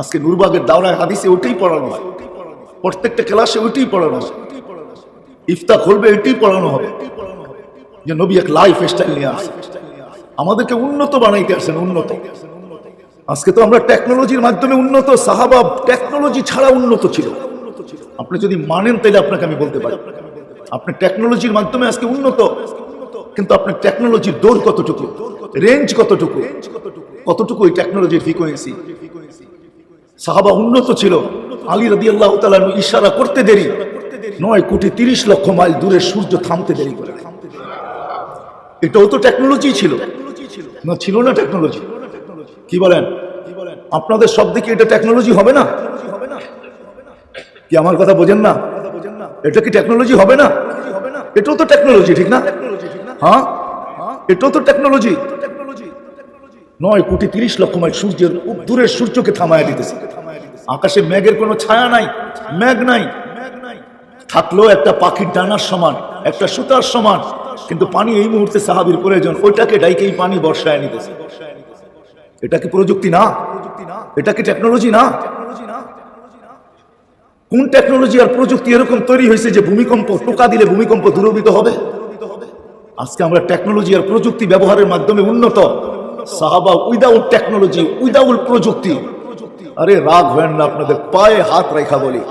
আজকে নুরবাগের দাওরায় হাদিসে ওইটাই পড়ানো হয়, প্রত্যেকটা ক্লাসে ওইটাই পড়ানো হয়, ইফতা খুলবে এটাই পড়ানো হবে যে নবী এক লাইফ স্টাইল নিয়ে আসছে, আমাদেরকে উন্নত বানাইতে আসছেন, উন্নত। আজকে তো আমরা টেকনোলজির মাধ্যমে উন্নত, সাহাবা টেকনোলজি ছাড়া উন্নত ছিল। আপনি যদি মানেন তাহলে আপনাকে আমি বলতে পারি আপনি টেকনোলজির মাধ্যমে আজকে উন্নত, কিন্তু আপনার টেকনোলজির দৌড় কতটুকু, রেঞ্জ কতটুকু, কতটুকু ওই টেকনোলজির ফ্রিকোয়েন্সি। সাহাবা উন্নত ছিল। আলী রাদিয়াল্লাহু তাআলা ইশারা করতে দেরি 9,30,00,000 মাইল দূরে সূর্য থামতে দেরি করে। এটাও তো টেকনোলজি ছিল না, ছিল না টেকনোলজি? কি বলেন আপনাদের সব দিকে এটা টেকনোলজি হবে না কি? আমার কথা বোঝেন না? এটা কি টেকনোলজি হবে না? এটাও তো টেকনোলজি, ঠিক না? হ্যাঁ, এটাও তো টেকনোলজি। 9,30,00,000 মাইল সূর্যের দূরের সূর্যকে থামায় দিতেছে। আকাশে মেঘের কোনো ছায়া নাই, মেঘ নাই, থাকলেও একটা পাখির ডানার সমান, একটা সুতার সমান, কিন্তু পানি এই মুহূর্তে সাহাবীর প্রয়োজন, ওইটাকে ডাইকেই পানি বর্ষায় নিতেছে। এটা কি প্রযুক্তি না? এটা কি টেকনোলজি না? কোন টেকনোলজি আর প্রযুক্তি এরকম তৈরি হয়েছে যে ভূমিকম্প, টোকা দিলে ভূমিকম্প দূরীভূত হবে? আজকে আমরা টেকনোলজি আর প্রযুক্তি ব্যবহারের মাধ্যমে উন্নত, সাহাবা উইদাউট টেকনোলজি, উইদাউট প্রযুক্তি। আরে রাগ হয় না, আপনাদের পায়ে হাত রেখা বলি,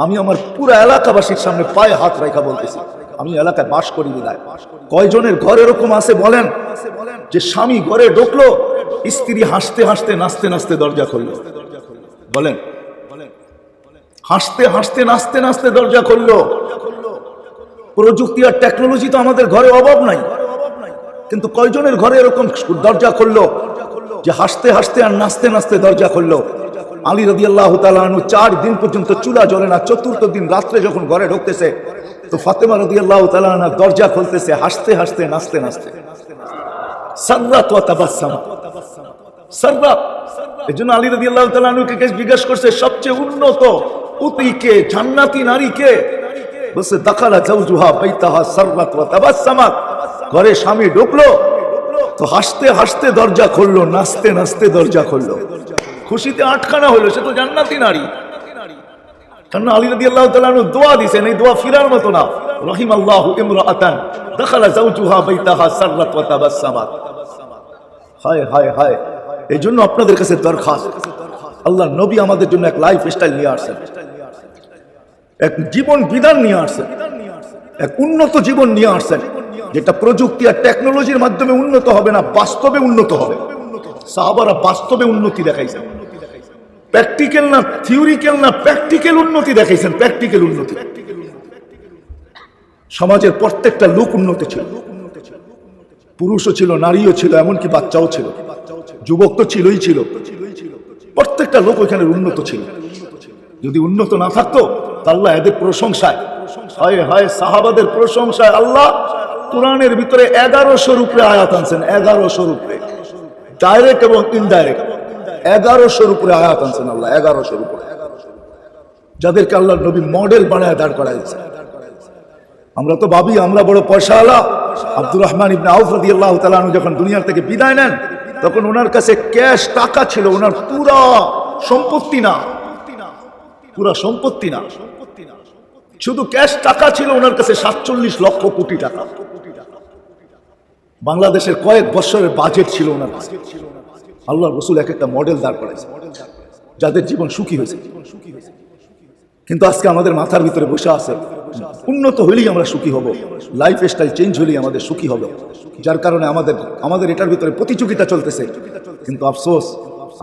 আমি আমার পুরো এলাকাবাসীর সামনে পায়ে হাত রেখা বলতেছি, আমি এলাকায় বাস করি বিদায়। কয়জনের ঘর এরকম আছে বলেন যে স্বামী ঘরে ঢুকলো, স্ত্রী হাসতে হাসতে নাচতে নাচতে দরজা খুললো? বলেন, হাসতে হাসতে নাচতে নাচতে দরজা খুললো। প্রযুক্তি আর টেকনোলজি তো আমাদের ঘরে অভাব নাই, কিন্তু কয়জনের ঘরে এরকম দরজা খুললো যে হাসতে হাসতে আর নাচতে নাচতে দরজা খুললো? আলী রাদিয়াল্লাহু তাআলা আনহু 4 দিন পর্যন্ত চুলা জ্বলে না, চতুর্থ দিন রাত্রে যখন ঘরে ঢুকতেছে তো ফাতেমা রাদিয়াল্লাহু তাআলা আনহা দরজা খুলতেছে হাসতে হাসতে নাচতে নাচতে। সাররাত ওয়া তাবাসসামাত, সাররাত। এজন্য আলী রাদিয়াল্লাহু তাআলা আনহুকে জিজ্ঞেস করছে সবচেয়ে উন্নত উতি কে, জান্নাতি নারী কে? বলছে দাখালা জাওজুহা বাইতাহা সাররাত ওয়া তাবাসসামাত। ঘরে স্বামী ঢুকলো তো হাসতে হাসতে দরজা খুললো, নাচতে নাচতে দরজা খুললো, খুশিতে আটখানা হলো, সে তো জান্নাতি নারী। কারণ আলী রাদিয়াল্লাহু তাআলা আনহু দোয়া দিয়েছেন, এই দোয়া ফিরার মতো না, রাহিমাল্লাহু ইমরাআতান দাখালা জাওজুহা বাইতাহা সাররাত ওয়া তাবাসসামাত। হায় হায় হায়। এই জন্য আপনাদের কাছে দরখাস্ত, আল্লাহর নবী আমাদের জন্য এক লাইফ স্টাইল নিয়ে আসছেন, এক জীবন বিধান নিয়ে আসছেন, এক উন্নত জীবন নিয়ে আসছেন, যেটা প্রযুক্তি আর টেকনোলজির মাধ্যমে উন্নত হবে না, বাস্তবে উন্নত হবে। সাহাবারা বাস্তবে উন্নতি দেখাইছেন, প্র্যাকটিক্যাল না, থিওরিক্যাল না, প্র্যাকটিক্যাল উন্নতি দেখাইছেন, প্র্যাকটিক্যাল উন্নতি। সমাজের প্রত্যেকটা লোক উন্নত ছিল, পুরুষও ছিল, নারীও ছিল, এমনকি বাচ্চাও ছিল, যুবক তো ছিলই ছিল, প্রত্যেকটা লোক ওইখানে উন্নত ছিল। যদি উন্নত না থাকতো আল্লাহ এদের প্রশংসায়, হায় হায় সাহাবাদের প্রশংসায় আল্লাহ কোরআনের ভিতরে 1100 উপরে আয়াত আনছেন, 1100 উপরে, ডাইরেক্ট এবং ইনডাইরেক্ট 1100 উপরে আয়াত আনছেন আল্লাহ, 1100 উপরে, যাদেরকে আল্লাহর নবী মডেল বানায় দাঁড় করাইছে। আমরা তো ভাবি আমরা বড় পয়সাওয়ালা। আব্দুর রহমান ইবনে আউফ রাদিয়াল্লাহু তাআলা আনহু যখন দুনিয়ার থেকে বিদায় নেন তখন ওনার কাছে ক্যাশ টাকা ছিল, ওনার পুরা সম্পত্তি না, পুরা সম্পত্তি না, শুধু ক্যাশ টাকা ছিল ওনার কাছে 47 লক্ষ কোটি টাকা। বাংলাদেশের কয়েক বছরের বাজেট ছিল ওনার কাছে। আল্লাহর রাসূল এক একটা মডেল দাঁড় করাইছে, যাদের জীবন সুখী হয়েছে। কিন্তু আজকে আমাদের মাথার ভিতরে বসে আছে উন্নত হইলেই আমরা সুখী হব, লাইফ স্টাইল চেঞ্জ হইলেই আমাদের সুখী হবে, যার কারণে আমাদের এটার ভিতরে প্রতিযোগিতা চলতেছে। কিন্তু আফসোস,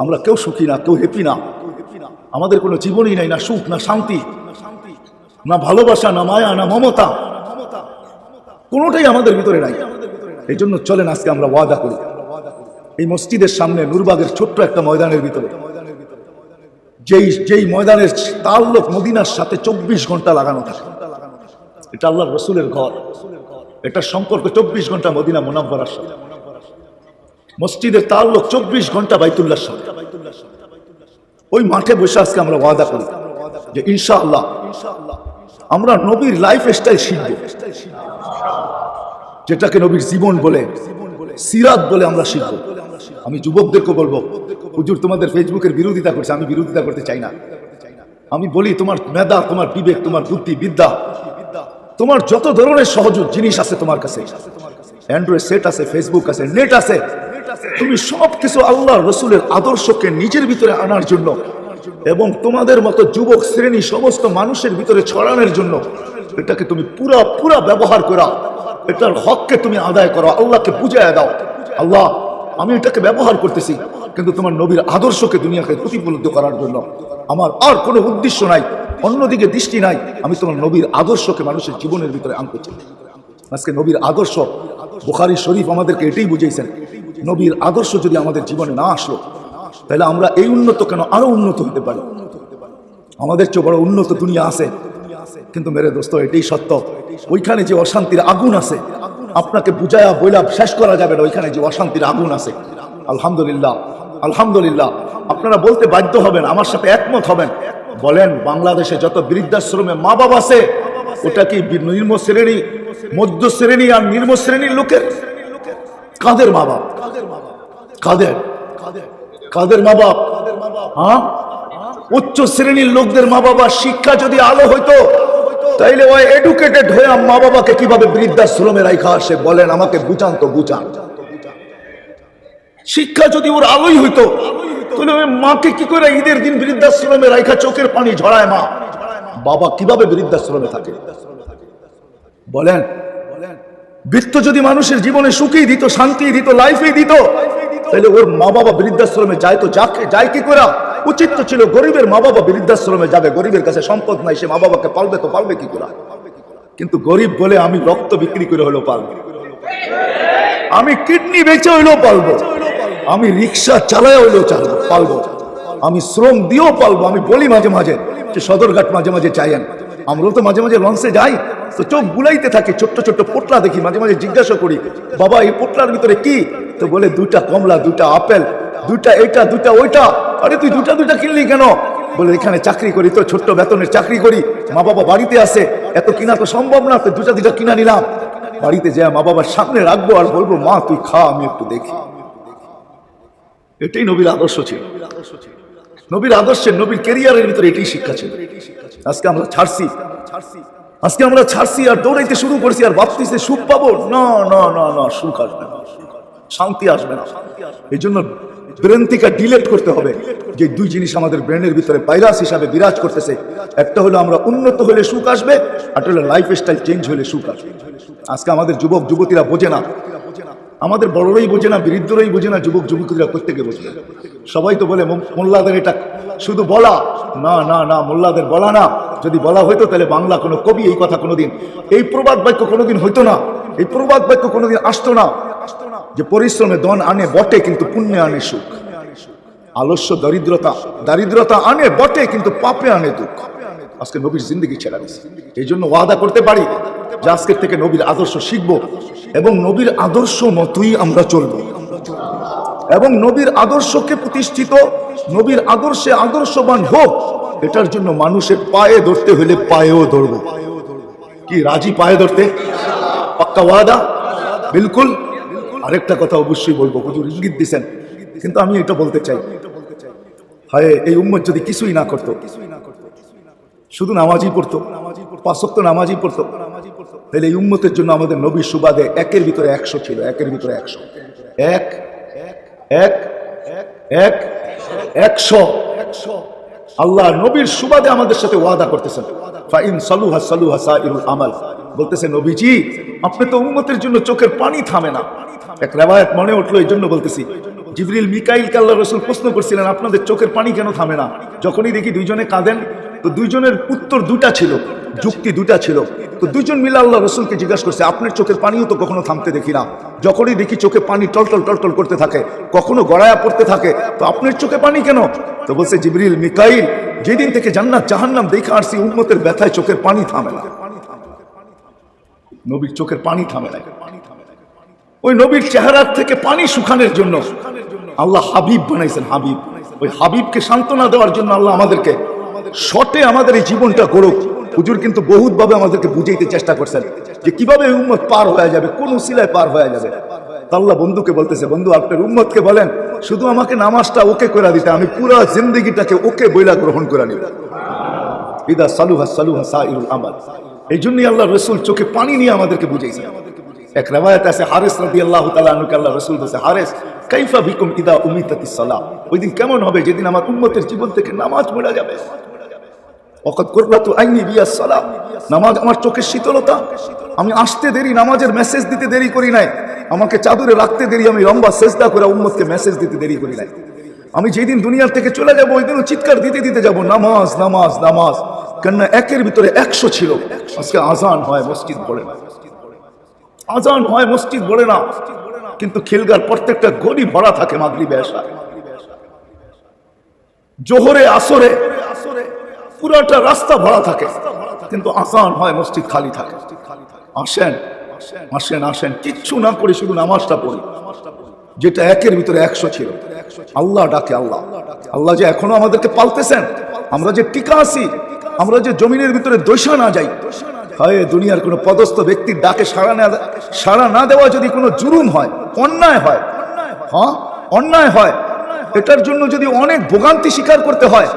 আমরা কেউ সুখী না, কেউ হ্যাপি না, আমাদের কোনো জীবনই নাই, না সুখ, না শান্তি, না ভালোবাসা, না মায়া, না মমতা, কোনোটাই আমাদের ভিতরে নাই। এই জন্য চলেন আজকে আমরা ওয়াদা করি, এই মসজিদের সামনে নূরবাগের ছোট্ট একটা ময়দানের ভিতরে যেই ময়দানের তাল্লুক মদিনার সাথে 24 ঘন্টা লাগানো থাকে। এটা আল্লাহর রসুলের ঘর, এটার সম্পর্ক 24 ঘন্টা মদিনা মুনাব্বারার সাথে। মসজিদের তাল্লুক 24 ঘন্টা বাইতুল্লাহর সাথে। ওই মাঠে বসে আজকে আমরা ওয়াদা করি যে ইনশাআল্লাহ আমরা নবীর লাইফ স্টাইল শিখব, যেটাকে নবীর জীবন বলে, সিরাত বলে আমরা শিখব। আমি যুবকদেরকে বলবো, হুজুর তোমাদের ফেসবুকের বিরোধিতা করছে, আমি বিরোধিতা করতে চাই না। আমি বলি তোমার মেধা, তোমার বিবেক, তোমার বুদ্ধি, বিদ্যা, তোমার যত ধরনের সহজ জিনিস আছে তোমার কাছে, অ্যান্ড্রয়েড সেট আছে, ফেসবুক আছে, নেট আছে, তুমি সবকিছু আল্লাহ রসুলের আদর্শকে নিজের ভিতরে আনার জন্য এবং তোমাদের মতো যুবক শ্রেণী সমস্ত মানুষের ভিতরে ছড়ানোর জন্য এটাকে তুমি পুরা ব্যবহার করা, এটার হককে তুমি আদায় করো, আল্লাহকে বুঝায় দাও, আল্লাহ আমি এটাকে ব্যবহার করতেছি কিন্তু তোমার নবীর আদর্শকে দুনিয়াকে প্রতিফলিত করার জন্য। আমার আর কোনো উদ্দেশ্য নাই, অন্যদিকে দৃষ্টি নাই, আমি তোমার নবীর আদর্শকে মানুষের জীবনের ভিতরে আনতে চাই। আজকে নবীর আদর্শ, বুখারী শরীফ আমাদেরকে এটাই বুঝিয়েছেন, নবীর আদর্শ যদি আমাদের জীবনে না আসলো তাহলে আমরা এই উন্নত কেন আরো উন্নত হতে পারি। আমাদের চেয়ে বড় উন্নত দুনিয়া আছে, কিন্তু মেরে দোস্ত এটাই সত্য, ওইখানে যে অশান্তির আগুন আছে আপনাকে বুঝায়া বইলা শেষ করা যাবে না, ওইখানে যে অশান্তির আগুন আছে। আলহামদুলিল্লাহ, আলহামদুলিল্লাহ, আপনারা বলতে বাধ্য হবেন, আমার সাথে একমত হবেন, বলেন বাংলাদেশে যত বৃদ্ধাশ্রমে মা বাবা আছে ওটা কি নিম্ন শ্রেণী, মধ্য শ্রেণী আর নিম্ন শ্রেণীর লোকের? কাদের মা বাপ? কাদের মা বাপ? হ্যাঁ, উচ্চ শ্রেণীর লোকদের মা বাবা। শিক্ষা যদি আলো হইতো তাইলে ওই এডুকেটেড হয়ে মা বাবাকে কিভাবে বৃদ্ধাশ্রমে রাখা আসে? বলেন আমাকে, বুঝান তো, বুঝান। শিক্ষা যদি ওর আলোই হইতো তাহলে ওই মাকে কি করে ঈদের দিন বৃদ্ধাশ্রমে রাখা চোখের পানি ঝরায় মা, বাবা কিভাবে বৃদ্ধাশ্রমে থাকে? বলেন, বৃত্ত যদি মানুষের জীবনে সুখী দিত, শান্তি দিত, লাইফে দিত, তাহলে ওর মা বাবা বৃদ্ধাশ্রমে যায় তো যায় কি করে? উচিত তো ছিল গরিবের মা বাবা বৃদ্ধাশ্রমে যাবে, গরিবের কাছে সম্পদ নাই, সে মা বাবাকে পালবে তো পালবে কি করে? কিন্তু গরিব বলে আমি রক্ত বিক্রি করে হলেও পালবো, আমি কিডনি বেচে হইলেও পালবো, আমি রিক্সা চালায় হইলেও পালবো, আমি শ্রম দিয়েও পালবো। আমি বলি মাঝে মাঝে যে সদরঘাট মাঝে মাঝে যাইয়েন, আমরাও তো মাঝে মাঝে লঞ্চে যাই, তো চোখ বুলাইতে থাকি, ছোট্ট ছোট্ট পোটলা দেখি, মাঝে মাঝে জিজ্ঞাসা করি বাবা এই পোটলার ভিতরে কি? তো বলে 2টা কমলা, 2টা আপেল, 2টা এইটা, 2টা ওইটা। আরে তুই 2টা কিনলি কেন? বলে এখানে চাকরি করি তো, ছোট্ট বেতনের চাকরি করি, মা বাবা বাড়িতে আসে, এত কিনা তো সম্ভব না, তো 2টা কিনা নিলাম। বাড়িতে যায় মা বাবার সামনে রাখবো আর বলবো মা তুই খা, আমি একটু দেখি। এটাই নবীর আদর্শ ছিল, নবীর আদর্শের, নবীর ক্যারিয়ারের ভিতরে এটাই শিক্ষা ছিল। আজকে আমরা ছাড়ছি আর দৌড়াইতে শুরু করছি আর ভাবতেছি সুখ পাবো। না না না না, সুখ আসবে না, শান্তি আসবে না। এই জন্য ব্রেন থেকে ডিলেট করতে হবে যে 2 জিনিস আমাদের ব্রেনের ভিতরে ভাইরাস হিসাবে বিরাজ করতেছে। একটা হলো আমরা উন্নত হলে সুখ আসবে, আর হলো লাইফ স্টাইল চেঞ্জ হলে সুখ আসবে। আজকে আমাদের যুবক যুবতীরা বোঝে না, আমাদের বড়রাই বোঝে না, বৃদ্ধরাই বোঝে না, যুবক যুবতীরা প্রত্যেকে বোঝে। সবাই তো বলে মোল্লাদের এটা শুধু বলা, না না না, মোল্লাদের বলা না। যদি বলা হইতো তাহলে বাংলা কোনো কবি এই কথা কোনোদিন, এই প্রবাদ বাক্য কোনোদিন হইতো না, এই প্রবাদ বাক্য কোনোদিন আসতো না যে পরিশ্রমে ধন আনে বটে কিন্তু পুণ্যে আনে সুখ। আলস্য দারিদ্রতা আনে বটে কিন্তু পাপে আনে দুঃখ। আজকে নবীর জিন্দগি ছেড়ে গেছে। এই জন্য ওয়াদা করতে পারি যে আজকের থেকে নবীর আদর্শ শিখবো এবং নবীর আদর্শ মতোই আমরা চলবো এবং নবীর আদর্শকে প্রতিষ্ঠিত, নবীর আদর্শে আদর্শবান হোক, এটার জন্য মানুষের পায়ে ধরতে হলে পায়েও ধরবো। কি রাজি পায়ে ধরতে? পাক্কা ওয়াদা? বিলকুল। আরেকটা কথা অবশ্যই বলবো, হুজুর ইঙ্গিত দিছেন, কিন্তু আমি এটা বলতে চাই, হায় এই উম্মত যদি কিছুই না করতো, শুধু নামাজই পড়তো, 5 ওয়াক্ত নামাজই পড়তো, তাহলে এই উম্মতের জন্য আমাদের নবীর সুবাদে 1-এর ভিতরে 100 ছিল, 1-এর ভিতরে 100, 100 আল্লাহ নবীর সুবাদে আমাদের সাথে ওয়াদা করতেছেন। ফাইন সালুহা সালুহা সাইরুল আমাল, বলতেছে নবীজি আপনি তো উম্মতের জন্য চোখের পানি থামে না। এক রিওয়ায়াত মনে উঠলো, এই জন্য বলতেছি, জিবরিল মিকাইলকে আল্লাহ রাসূল প্রশ্ন করছিলেন আপনাদের চোখের পানি কেন থামে না? যখনই দেখি 2 জনে কাঁদেন, তো 2 জনের উত্তর 2টা ছিল। যুক্তি দুটা ছিল। তো দুজন মিলে আল্লাহ রসুলকে জিজ্ঞাসা করছে, আপনার চোখের পানিও তো কখনো থামতে দেখি না, যখনই দেখি চোখে পানি টলটল টলটল করতে থাকে, কখনো গড়ায়া পড়তে থাকে, তো আপনার চোখে পানি কেন? তো বলছে, জিবরিল মিকাইল, যেদিন থেকে জান্নাত জাহান্নাম দেখে আসছি, উম্মতের ব্যথায় চোখের পানি থামে না। নবীর চোখের পানি থামে না। ওই নবীর চেহারার থেকে পানি শুকানোর জন্য আল্লাহ হাবিব বানাইছেন। হাবিব, ওই হাবিবকে সান্ত্বনা দেওয়ার জন্য আল্লাহ আমাদেরকে শর্টে আমাদের এই জীবনটা গড়ুক। হুজুর কিন্তু বহুত ভাবে আমাদেরকে বুঝাইতে চেষ্টা করছেন যে কিভাবে উম্মত পার হয়ে যাবে, কোন উসিলায় পার হয়ে যাবে। আল্লাহ বন্ধুকে বলতেছে, বন্ধু আপনার উম্মতকে বলেন শুধু আমাকে নামাজটা ওকে করে দিতে, আমি পুরো জিন্দগিটাকে ওকে বইলা গ্রহণ করে নিব। ইদা সালুহা সালুহা সাইরুল আমাল। এই জন্যই আল্লাহ রসুল চোখে পানি নিয়ে আমাদেরকে বুঝাইছেন। এক রাওয়ায়াত আছে, হারেস রাদিয়াল্লাহু তাআলা আনহুকে আল্লাহ রাসূল বলেছে, হারেস কাইফা বিকুম ইদা উমিতাতিস সালাহ, ওই দিন কেমন হবে যেদিন আমার উম্মতের জীবন থেকে নামাজ মরে যাবে। ওয়াকাদ কুররাতু আইনি বিয়াস সালাহ, নামাজ আমার চোখের শীতলতা। আমি আসতে দেরি, নামাজের মেসেজ দিতে দেরি করি নাই, আমাকে চাদরে রাখতে দেরি, আমি লম্বা সেজদা করে উম্মতকে মেসেজ দিতে দেরি করি নাই। আমি যেদিন দুনিয়ার থেকে চলে যাব ওই দিনও চিৎকার দিতে দিতে যাব, নামাজ নামাজ নামাজ। কেননা একের ভিতরে 100 ছিল। আজকে আজান হয় মসজিদ পড়ে না, আজান হয় মসজিদ পড়ে না, কিন্তু খিলগার প্রত্যেকটা গলি ভরা থাকে মাগরিবে এশা, জোহরে আসরে পুরাটা রাস্তা ভরা থাকে, কিন্তু আজান হয় মসজিদ খালি থাকে। আসেন আসেন আসেন, কিচ্ছু না করি, শুধু নামাজটা পড়ি, যেটা একের ভিতরে 100 ছিল। আল্লাহ ডাকে, আল্লাহ আল্লাহ যে এখনো আমাদেরকে পালতেছেন, আমরা যে টিকা আছি, আমরা যে জমিনের ভিতরে দৈশা না যাই। হয় দুনিয়ার কোন পদস্থ ব্যক্তির ডাকে সাড়া না দেওয়া যদি কোনো জুলুম হয়, অন্যায় হয়, হ্যাঁ অন্যায় হয়, এটার জন্য যদি অনেক ভোগান্তি স্বীকার করতে হয়,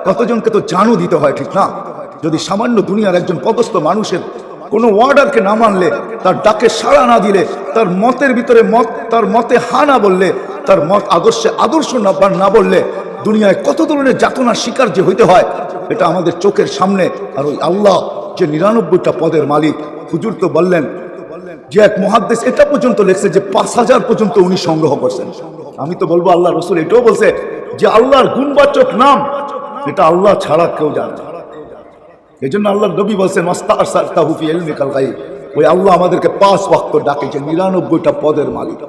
কতজনকে তো জানও দিতে হয়, ঠিক না? যদি সামান্য দুনিয়ার একজন পদস্থ মানুষের কোনো অর্ডারকে না মানলে, তার ডাকে সাড়া না দিলে, তার মতের ভিতরে তার মতে হা না বললে, তার মত আদর্শ না বললে, দুনিয়ায় কত ধরনের যাতনার শিকার যে হইতে হয়, এটা আমাদের চোখের সামনে। আর ওই আল্লাহ যে 99টা পদের মালিক, হুজুর তো বললেন যে এক মুহাদ্দিস এটা পর্যন্ত লিখছে যে 5000 পর্যন্ত উনি সংগ্রহ করছেন। আমি তো বলবো আল্লাহ রসুল এটাও বলছে যে আল্লাহর গুণবাচক নাম এটা আল্লাহ ছাড়া কেউ জানে না। এই জন্য আল্লাহ নবী বলছেন, মাস্তারসারতাহু ফি ইলমিকাল গায়ব, ওই আল্লাহ আমাদেরকে 5 ওয়াক্ত ডাকে, যে 99টা পদের মালিক।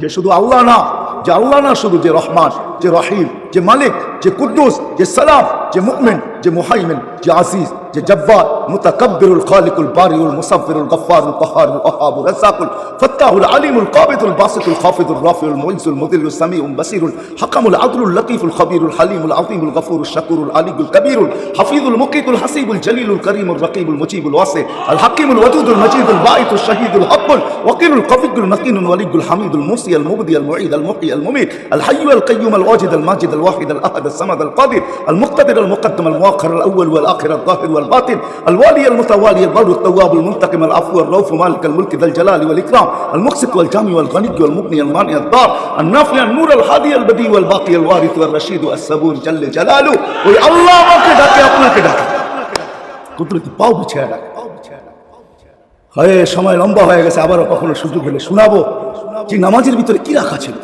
যে শুধু আল্লাহ না, যে আল্লাহ না শুধু, যে রহমান, যে রহিম, যে মালিক, যে কুদ্দুস, যে সালাম, যে মুমিন, যে মুহাইমিন, যে আজিজ, যে জব্বার, মুতাকাব্বিরুল খালিকুল বারিউল মুসাব্বিরুল গফফারুল কহ্হারুল ওয়াহাবুর রাজ্জাকুল ফাত্তাহুল আলিমুল কাবিদুল বাসিতুল খাফিদুর রাফিউল মুইজুল মুদিল্লুস সামিউল বাসিরুল হাকামুল আদলুল লতীফুল খবীরুল হালিমুল আযীমুল গফুরুশ শাকুরুল আলিকুল কবীরুল হাফিজুল মুকিতুল হাসিবুল জলিলুল করিমুল রকিবুল মুজিবুল ওয়াসি আল হাকিমুল ওয়াদুদুল মজিদুল বাঈতুশ শাহীদুল হকুল ওয়াকিলুল কফিকুল নাকিনুল ওয়ালিকুল হামিদুল মুসি আল মুবদি আল মুঈদ আল মুহয়ি আল মুমীত আল হাইয়্যু আল কাইয়্যুম আল ওয়াজিদ আল মাজিদ আল ওয়াহিদ আল আহাদ আল সামাদ আল কাদির আল মুক্তাদির আল মুকদ্দম আল মুআখির আল আউয়াল ওয়াল আখির আল যাহির ওয়াল বাতিন আল ওয়ালি আল মুতাওয়ালি আল বার التواب المنتقم العفو الرؤوف مالك الملك ذا الجلال والإكرام المقسط والجامع والغني والمغني المانع الضار النافع النور الهادي البديع والباقي الوارث والرشيد الصبور جل جلاله ওই আল্লাহ আমাকে ডাকে, আপনাকে ডাকে, কুদরতি পাও বিছায়া ডাকে। হয় সময় লম্বা হয়ে গেছে, আবারও কখনো সুযোগ হলে শোনাবো যে নামাজের ভিতরে কি রাখা ছিল।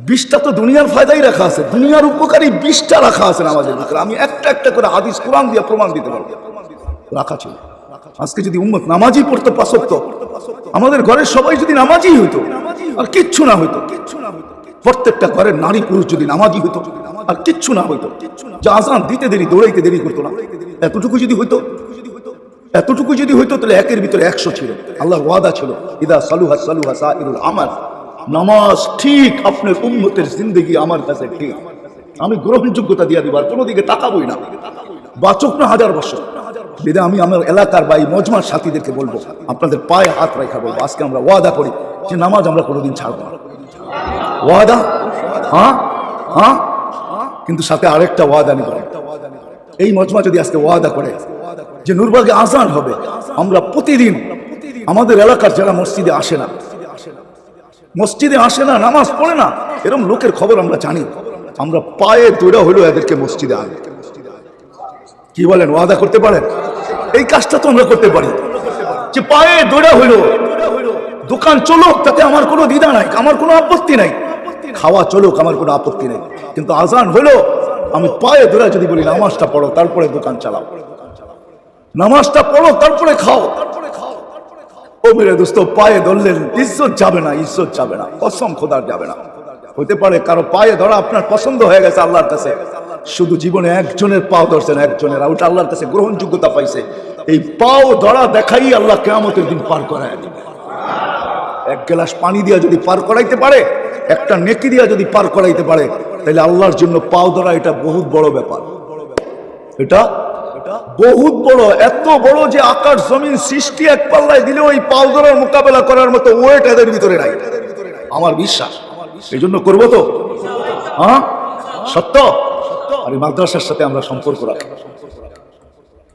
20টা তো দুনিয়ার ফায়দাই রাখা আছে, দুনিয়ার উপকারী 20টা রাখা আছে নামাজের ভিতরে। আমি একটা একটা করে হাদিস কোরআন দিয়ে প্রমাণ দিতে পারবো, রাখা ছিল। আজকে যদি উম্মত নামাজই পড়তো 5 ওয়াক্ত, আমাদের ঘরের সবাই যদি নামাজই হইতো, আর কিচ্ছু না হইতো, প্রত্যেকটা ঘরের নারী পুরুষ যদি নামাজই হইতো, আর কিচ্ছু না হইতো, যে আজান দিতে দেরি, দৌড়াইতে দেরি করতো না, এতটুকু যদি হইতো, এতটুকু যদি হইতো, তাহলে একের ভিতরে 100 ছিল। আল্লাহর ওয়াদা ছিল, ইদা সালুহা সালুহা সাইরুল আমাল, নামাজ ঠিক, আপনার উম্মতের জিন্দেগি আমার কাছে ঠিক, আমি গ্রহণযোগ্যতা দিয়ে দিব, আর কোনো দিকে তাকাবই না, বাচক না 1000 বছর। বিদা আমি আমার এলাকার বা এই মজমার সাথীদেরকে বলবো, আপনাদের পায়ে হাত রাখা বলবো, আজকে আমরা ওয়াদা করি যে নামাজ আমরা কোনোদিন ছাড়বো না। ওয়াদা, হ্যাঁ হ্যাঁ, কিন্তু সাথে আরেকটা ওয়াদা নিব, এই মজমা যদি আজকে ওয়াদা করে যে নূরবাগে আজান হবে, আমরা প্রতিদিন আমাদের এলাকার যারা মসজিদে আসে না, নামাজ পড়ে না, এরকম লোকের খবর আমরা জানি, আমরা পায়ে দৌড়া হলো এদেরকে মসজিদে আনবে। কি বলেন, ওয়াদা করতে পারেন? এই কাজটা তো আমরা করতে পারি, যে পায়ে দৌড়া হইলো, দোকান চলুক, তাতে আমার কোনো দ্বিধা নাই, আমার কোনো আপত্তি নাই, খাওয়া চলুক, আমার কোনো আপত্তি নাই, কিন্তু আজান হইলো, আমি পায়ে দৌড়া যদি বলি নামাজটা পড়ো, তারপরে দোকান চালাও, নামাজটা পড়ো তারপরে খাও। ও মেরে দোস্ত, পায়ে ধরলেন, ইজ্জত যাবে না, ইজ্জত যাবে না, কসম খোদার যাবে না। হতে পারে কারো পায়ে ধরা আপনার পছন্দ হয়ে গেছে আল্লাহর কাছে, শুধু জীবনে একজনের পাও ধরছেন, একজনের, ওটা আল্লাহর কাছে গ্রহণযোগ্যতা পাইছে। এই পাও ধরা দেখাই আল্লাহ কিয়ামতের দিন পার করায় দিবে। এক গ্লাস পানি দিয়া যদি পার করাইতে পারে, একটা নেকি দিয়া যদি পার করাইতে পারে, তাহলে আল্লাহর জন্য পাও ধরা এটা বহুত বড় ব্যাপার। এটা বহুত বড়, এত বড় যে আকাশ জমিন সৃষ্টি এক পাল্লায় দিলে ওই পাও ধরার মোকাবেলা করার মতো ওয়েট এদের ভিতরে নাই, আমার বিশ্বাস। এই জন্য করবো তো, হ্যাঁ সত্য। আর এই মাদ্রাসার সাথে আমরা সম্পর্ক রাখি।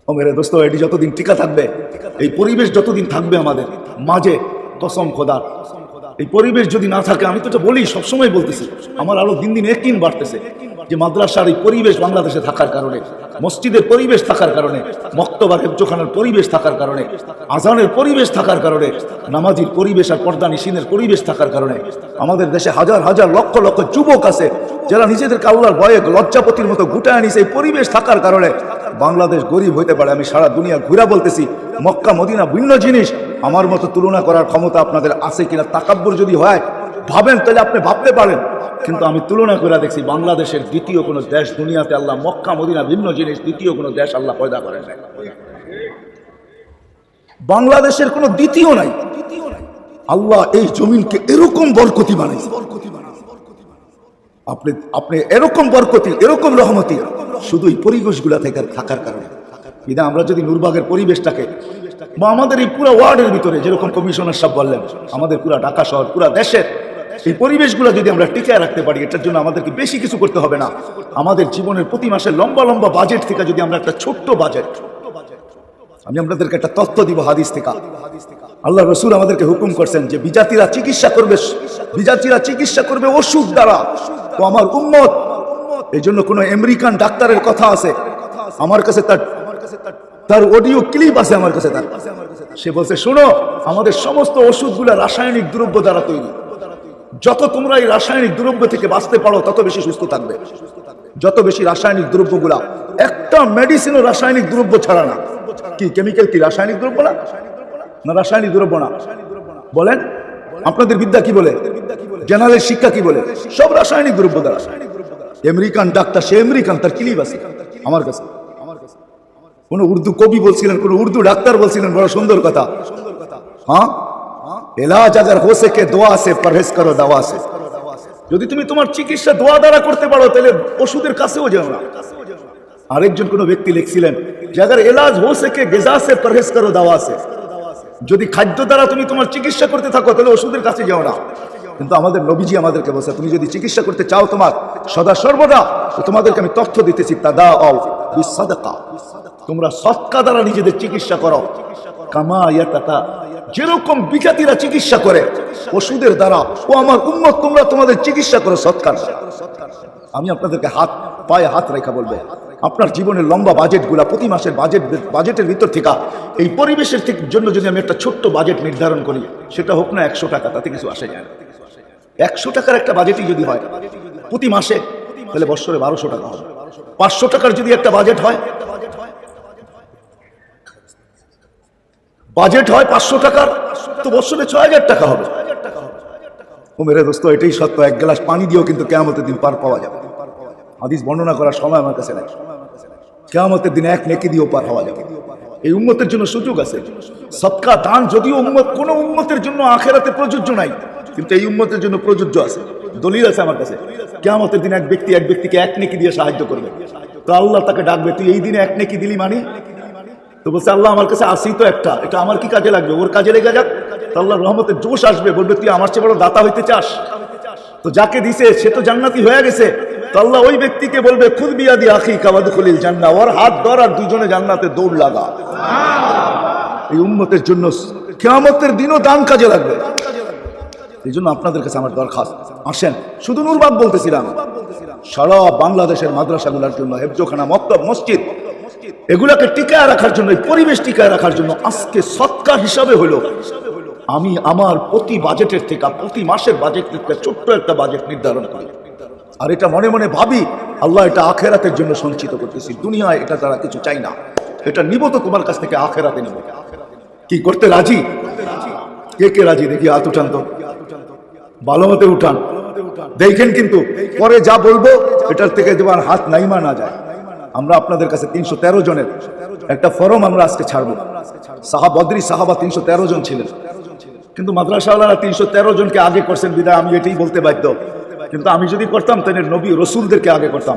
ও মেরে দোস্ত, এটি যতদিন টিকা থাকবে, এই পরিবেশ যতদিন থাকবে আমাদের মাঝে, কসম খোদার, এই পরিবেশ যদি না থাকে, আমি তো এটা বলি, সবসময় বলতেছি, আমার আরো দিন দিন একদিন বাড়তেছে যে মাদ্রাসার এই পরিবেশ বাংলাদেশে থাকার কারণে, মসজিদের পরিবেশ থাকার কারণে, মক্তবা হেফজোখানার পরিবেশ থাকার কারণে, আজানের পরিবেশ থাকার কারণে, নামাজির পরিবেশ আর পর্দা নিশিনের পরিবেশ থাকার কারণে আমাদের দেশে হাজার হাজার লক্ষ লক্ষ যুবক আছে যারা নিজেদেরকে আল্লাহর ভয়ে লজ্জাপতির মতো গুটায় নিছে। এই পরিবেশ থাকার কারণে বাংলাদেশ গরিব হইতে পারে। আমি সারা দুনিয়া ঘুরা বলতেছি, মক্কা মদিনা ভিন্ন জিনিস। আমার মতো তুলনা করার ক্ষমতা আপনাদের আছে কিনা, তাকাব্বুর যদি হয় ভাবেন তাহলে আপনি ভাবতে পারেন, কিন্তু আমি তুলনা করে দেখছি বাংলাদেশের দ্বিতীয় কোনো দেশ দুনিয়াতে আল্লাহ, মক্কা মদিনা ভিন্ন জিনিস, দ্বিতীয় কোনো দেশ আল্লাহ পয়দা করেন নাই। বাংলাদেশের কোনো দ্বিতীয় নাই। আল্লাহ এই জমিনকে এরকম বরকতি বানাইছে, আপনি আপনি এরকম বরকতি, এরকম রহমতি শুধু এই পরিবেশগুলা থেকে থাকার কারণে। বিধা আমরা যদি নূরবাগের পরিবেশটাকে বা আমাদের এই পুরো ওয়ার্ডের ভিতরে, যেরকম কমিশনার সাহেব বললেন, আমাদের পুরো ঢাকা শহর, পুরো দেশের এই পরিবেশগুলো যদি আমরা টিকিয়ে রাখতে পারি, এটার জন্য আমাদেরকে বেশি কিছু করতে হবে না। আমাদের জীবনের প্রতি মাসে লম্বা লম্বা বাজেট থেকে যদি আমরা একটা ছোট্ট বাজেট, আমি আপনাদেরকে একটা তথ্য দিব হাদিস থেকে। আল্লাহ রসুল আমাদেরকে হুকুম করছেন যে বিজাতিরা চিকিৎসা করবে ওষুধ দ্বারা। তো আমার উম্মত, এই জন্য কোন আমেরিকান ডাক্তারের কথা আছে আমার কাছে, তার অডিও ক্লিপ আছে আমার কাছে, সে বলছে, শোনো, আমাদের সমস্ত ওষুধগুলো রাসায়নিক দ্রব্য দ্বারা তৈরি। যত তোমরা এই রাসায়নিক দ্রব্য থেকে বাঁচতে পারো তত বেশি সুস্থ থাকবে। যত বেশি রাসায়নিক দ্রব্যগুলা, একটা মেডিসিনও রাসায়নিক দ্রব্য ছাড়া না। কি কেমিক্যাল, কি রাসায়নিক দ্রব্য না? না রাসায়নিক দ্রব্য না, বলেন আপনাদের বিদ্যা কি বলে, জেনারেল শিক্ষা কি বলে? সব রাসায়নিক দ্রব্য দ্বারা। আমেরিকান ডাক্তার, সে আমেরিকান, তার ক্লিপ আছে আমার কাছে। কোন উর্দু কবি বলছিলেন, কোন উর্দু ডাক্তার বলছিলেন, বড় সুন্দর কথা, হ্যাঁ, এলাজ আগার হো সকে দোয়া সে পরহেজ করো দাওয়া সে। যদি তুমি তোমার চিকিৎসা দোয়া দ্বারা করতে পারো তাহলে ওষুধের কাছেও যাও না। আরেকজন কোন ব্যক্তি লিখছিলেন যে আগার এলাজ হো সকে গিজা সে পরহেজ করো দাওয়া সে। যদি খাদ্য দ্বারা তুমি তোমার চিকিৎসা করতে থাকো তাহলে ওষুধের কাছে যাও না। কিন্তু আমাদের নবীজি আমাদেরকে বলছে, তুমি যদি চিকিৎসা করতে চাও তোমার সদা সর্বদা, তো তোমাদেরকে আমি তথ্য দিতেছি, তাদাউ বিসাদাকা, তোমরা সদকা দ্বারা নিজেদের চিকিৎসা করো। কামা ইয়াতাতা, যেরকম বিজাতিরা চিকিৎসা করে ওষুধের দ্বারা, ও আমার উম্মত তোমরা তোমাদের চিকিৎসা করো সৎকার। আমি আপনাদেরকে হাত পায়ে হাত রেখা বলবো, আপনার জীবনের লম্বা বাজেটগুলা, প্রতি মাসের বাজেটের ভিতর থেকে এই পরিবেশের জন্য যদি আমি একটা ছোট্ট বাজেট নির্ধারণ করি, সেটা হোক না 100 টাকা, তাতে কিছু আসে যায় না। 100 টাকার একটা বাজেটই যদি হয় প্রতি মাসে, তাহলে বছরে 1200 টাকা হবে। 500 টাকার যদি একটা বাজেট হয় 500 টাকার, তো বছরে 6000 টাকা হবে। ও মেরে দোস্ত, এটাই সত্য। এক গ্লাস পানি দিয়েও কিন্তু কিয়ামতের দিন পার পাওয়া যাবে। হাদিস বর্ণনা করার সময় আমার কাছে নাই। কিয়ামতের দিন এক নেকি দিয়েও পার হওয়া যাবে। এই উম্মতের জন্য সুযোগ আছে। সদকা দান যদিও কোন উম্মতের জন্য আখেরাতে প্রযোজ্য নাই, কিন্তু এই উম্মতের জন্য প্রযোজ্য আছে। দলিল আছে আমার কাছে। কিয়ামতের দিন এক ব্যক্তিকে এক নেকি দিয়ে সাহায্য করবে, তো আল্লাহ তাকে ডাকবে, তুই এই দিনে এক নেকি দিলি মানে? তো বলছে, আল্লাহ আমার কাছে আসি তো একটা, এটা আমার কি কাজে লাগবে? ওর কাজে লেগে যাক। তো আল্লাহর রহমতের জোশ আসবে, বলবে তুই আমার চেয়ে বড় দাতা হইতে চাস? তো যাকে দিছে সে তো জান্নাতি হয়ে গেছে। তো আল্লাহ ওই ব্যক্তিকে বলবে, খুদ বিয়াদি আখিকা ওয়াদখুলিল জান্নাহ, ওর হাত ধর আর দুইজনে জান্নাতে দৌড় লাগা। এই উম্মতের জন্য কিয়ামতের দিনও দান কাজে লাগবে। এই জন্য আপনাদের কাছে আমার দরখাস্ত, আসেন, শুধু নূরবাগ বলতেছিলাম, সারা বাংলাদেশের মাদ্রাসাগুলোর জন্য, হেফজোখানা, মক্তব, মসজিদ, এগুলাকে টিকায় রাখার জন্য, পরিবেশ টিকায় রাখার জন্য আজকে সৎকার হিসাবে হলো আমি আমার প্রতি বাজেটের থেকে, প্রতি মাসের বাজেট থেকে ছোট্ট একটা বাজেট নির্ধারণ করি। আর এটা মনে মনে ভাবি, আল্লাহ এটা আখেরাতের জন্য সঞ্চিত করতেছি, দুনিয়ায় এটা দ্বারা কিছু চাই না। এটা নিব তো তোমার কাছ থেকে আখেরাতে নিব। কি করতে রাজি? কে কে রাজি দেখি হাত উঠান তো, ভালো মতে উঠান। দেখেন কিন্তু পরে যা বলবো এটার থেকে যেমন হাত নাইমা না যায়। আমরা আপনাদের কাছে 313 জনের একটা ফরম আমরা আজকে ছাড়বো। বদরি সাহাবা 313 জন ছিলেন, কিন্তু মাদ্রাসাওয়ালারা 313 জনকে আগে করছেন বিদায় আমি এটাই বলতে বাধ্য। কিন্তু আমি যদি করতাম তাহলে নবী রসুলদেরকে আগে করতাম।